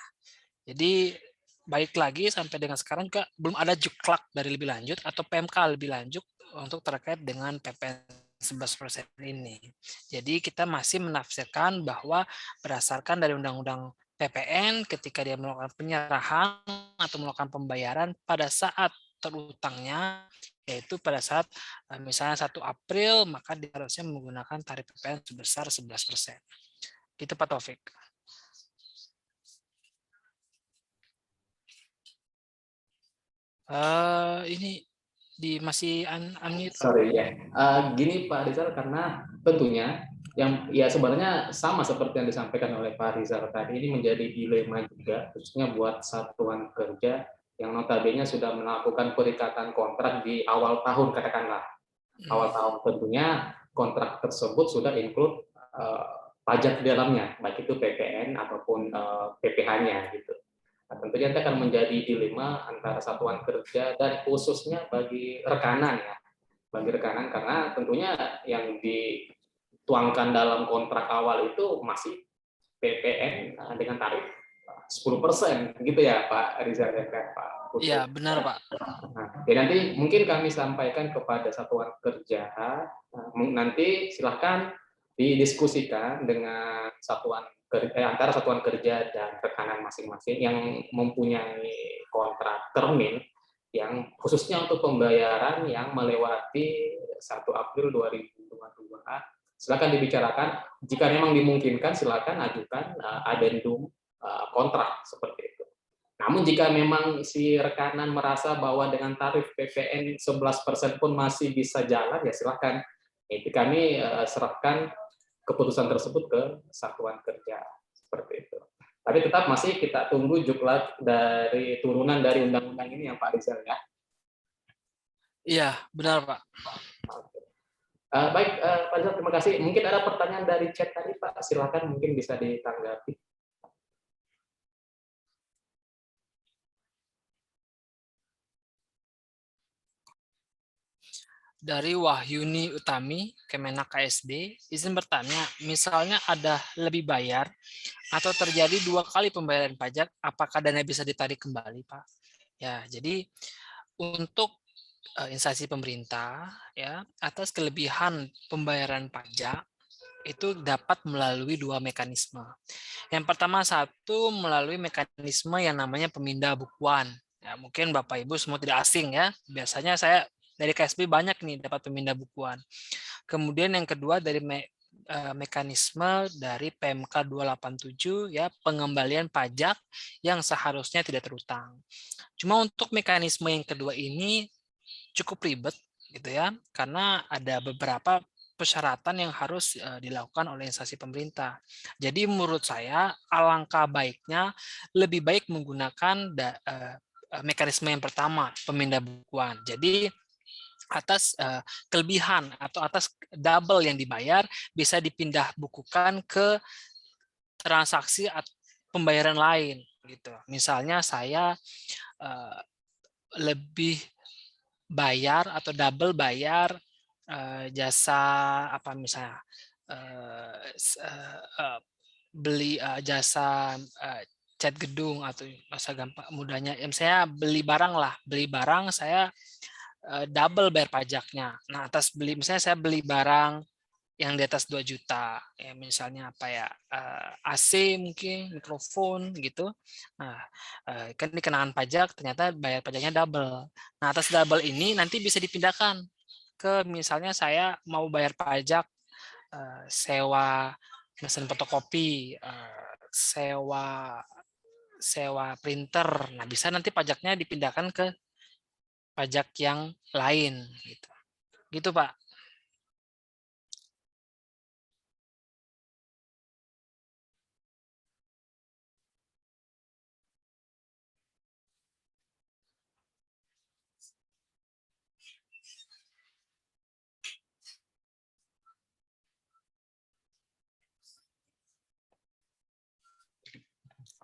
jadi baik lagi sampai dengan sekarang juga belum ada juklak dari lebih lanjut atau PMK lebih lanjut untuk terkait dengan PPN 11% ini. Jadi kita masih menafsirkan bahwa berdasarkan dari undang-undang PPN ketika dia melakukan penyerahan atau melakukan pembayaran pada saat terutangnya, yaitu pada saat misalnya 1 April, maka dia harusnya menggunakan tarif PPN sebesar 11%. Gitu Pak Taufik. Ini masih unmute. Sorry ya. Gini Pak Rizal, karena tentunya yang ya sebenarnya sama seperti yang disampaikan oleh Pak Rizal tadi, ini menjadi dilema juga khususnya buat satuan kerja yang notabene sudah melakukan perikatan kontrak di awal tahun, katakanlah awal tahun. Tentunya kontrak tersebut sudah include pajak di dalamnya, baik itu PPN ataupun PPh-nya gitu. Nah, tentunya itu akan menjadi dilema antara satuan kerja dan khususnya bagi rekanan ya, bagi rekanan, karena tentunya yang dituangkan dalam kontrak awal itu masih PPN dengan tarif 10%, gitu ya Pak Rizal dan Pak Putu. Iya, benar Pak. Nah, ya nanti mungkin kami sampaikan kepada satuan kerja, nanti silahkan didiskusikan dengan antara satuan kerja dan rekanan masing-masing yang mempunyai kontrak termin yang khususnya untuk pembayaran yang melewati 1 April 2022. Silakan dibicarakan, jika memang dimungkinkan silakan ajukan adendum kontrak seperti itu. Namun jika memang si rekanan merasa bahwa dengan tarif PPN 11% pun masih bisa jalan, ya silakan. Itu kami serahkan keputusan tersebut ke satuan kerja seperti itu. Tapi tetap masih kita tunggu juklak dari turunan dari undang-undang ini ya Pak Rizal ya. Iya, benar Pak. Baik Pak Rizal, terima kasih. Mungkin ada pertanyaan dari chat tadi Pak, silakan mungkin bisa ditanggapi. Dari Wahyuni Utami, Kemenak KSD, izin bertanya, misalnya ada lebih bayar atau terjadi 2 kali pembayaran pajak, apakah dana bisa ditarik kembali, Pak? Ya, jadi untuk instansi pemerintah, ya, atas kelebihan pembayaran pajak itu dapat melalui 2 mekanisme. Yang pertama melalui mekanisme yang namanya pemindah bukuan. Ya, mungkin Bapak Ibu semua tidak asing ya. Biasanya saya dari KSB banyak nih dapat pemindah bukuan. Kemudian yang kedua dari mekanisme dari PMK 287 ya, pengembalian pajak yang seharusnya tidak terutang. Cuma untuk mekanisme yang kedua ini cukup ribet gitu ya, karena ada beberapa persyaratan yang harus dilakukan oleh instansi pemerintah. Jadi menurut saya alangkah baiknya lebih baik menggunakan mekanisme yang pertama, pemindah bukuan. Jadi atas kelebihan atau atas double yang dibayar bisa dipindah bukukan ke transaksi pembayaran lain gitu. Misalnya saya lebih bayar atau double bayar jasa apa misalnya beli jasa cat gedung atau bahasa gampang mudahnya, saya beli barang lah, saya double bayar pajaknya. Nah, atas beli misalnya saya beli barang yang di atas 2 juta, ya misalnya apa ya, AC mungkin, mikrofon gitu. Nah, kan dikenakan pajak, ternyata bayar pajaknya double. Nah, atas double ini nanti bisa dipindahkan ke misalnya saya mau bayar pajak sewa mesin fotokopi, sewa printer. Nah, bisa nanti pajaknya dipindahkan ke pajak yang lain gitu. Gitu, Pak.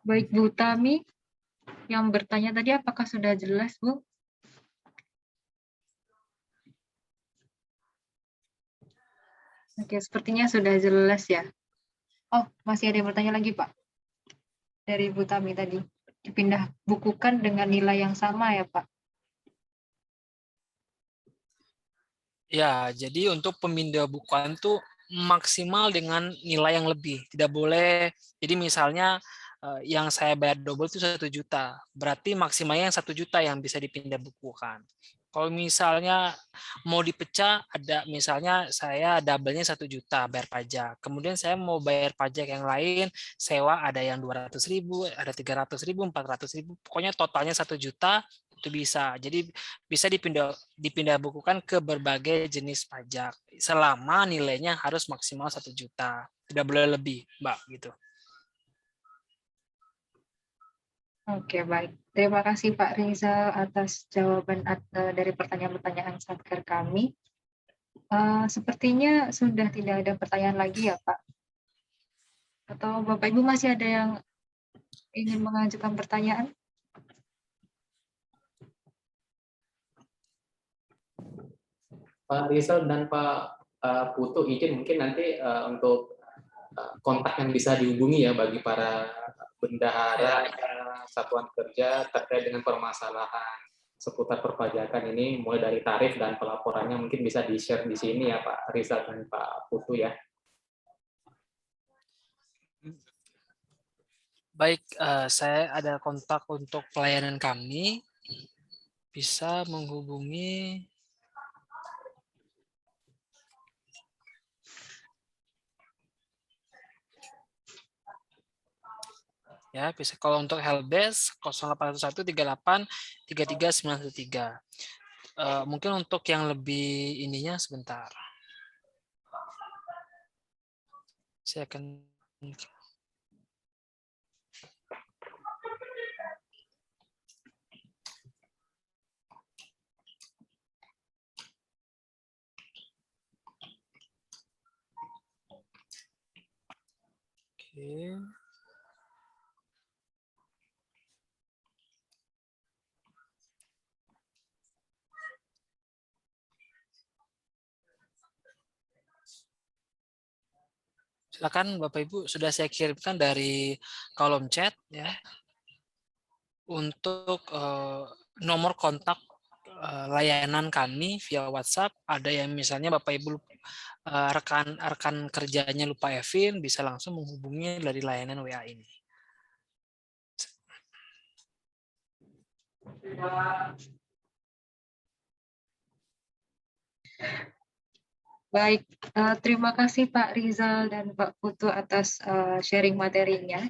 Baik Bu Tami, yang bertanya tadi apakah sudah jelas Bu? Oke, sepertinya sudah jelas ya. Oh, masih ada yang bertanya lagi Pak? Dari Bu Tami tadi. Dipindah bukukan dengan nilai yang sama ya Pak? Ya, jadi untuk pemindah bukuan tuh maksimal dengan nilai yang lebih. Tidak boleh, jadi misalnya yang saya bayar double itu 1 juta. Berarti maksimalnya yang 1 juta yang bisa dipindah bukukan. Kalau misalnya mau dipecah, ada misalnya saya double-nya 1 juta bayar pajak. Kemudian saya mau bayar pajak yang lain, sewa ada yang 200.000, ada 300.000, 400.000. Pokoknya totalnya 1 juta itu bisa. Jadi bisa dipindah bukukan ke berbagai jenis pajak selama nilainya harus maksimal 1 juta. Tidak boleh lebih, Mbak, gitu. Oke, baik. Terima kasih Pak Rizal atas jawaban dari pertanyaan-pertanyaan satker kami. Sepertinya sudah tidak ada pertanyaan lagi ya Pak? Atau Bapak Ibu masih ada yang ingin mengajukan pertanyaan? Pak Rizal dan Pak Putu, izin mungkin nanti untuk kontak yang bisa dihubungi ya bagi para bendahara satuan kerja terkait dengan permasalahan seputar perpajakan ini, mulai dari tarif dan pelaporannya mungkin bisa di-share di sini ya Pak Rizal dan Pak Putu ya. Baik, saya ada kontak untuk pelayanan kami. Bisa menghubungi ya, bisa kalau untuk helpdesk 0811 38 33 913. Mungkin untuk yang lebih ininya sebentar. Saya akan Oke. Silakan Bapak Ibu, sudah saya kirimkan dari kolom chat ya. Untuk nomor kontak layanan kami via WhatsApp, ada yang misalnya Bapak Ibu rekan kerjanya lupa Evin, bisa langsung menghubungi dari layanan WA ini. Baik, terima kasih Pak Rizal dan Pak Putu atas sharing materinya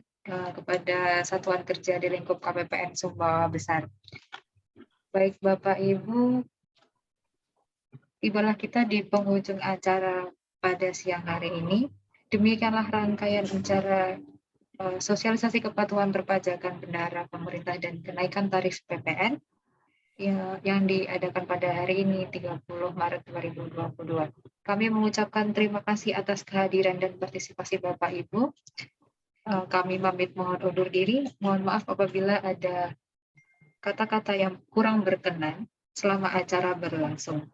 kepada Satuan Kerja di lingkup KPPN Sumbawa Besar. Baik Bapak Ibu, tibalah kita di penghujung acara pada siang hari ini. Demikianlah rangkaian acara sosialisasi kepatuhan perpajakan bendahara pemerintah dan kenaikan tarif PPN yang diadakan pada hari ini 30 Maret 2022. Kami mengucapkan terima kasih atas kehadiran dan partisipasi Bapak Ibu. Kami pamit mohon undur diri. Mohon maaf apabila ada kata-kata yang kurang berkenan selama acara berlangsung.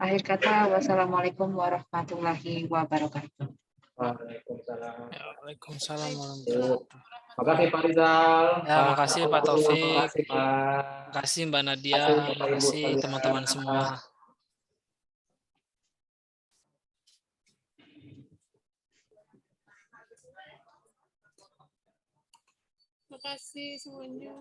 Akhir kata, wassalamualaikum warahmatullahi wabarakatuh. Waalaikumsalam. Waalaikumsalam warahmatullahi wabarakatuh. Makasih Pak Rizal. Ya, makasih Pak Taufik. Makasih Pak. Makasih Mbak Nadia, Makasih, Bapak, Ibu makasih sekalian. teman-teman semua. Terima kasih semuanya.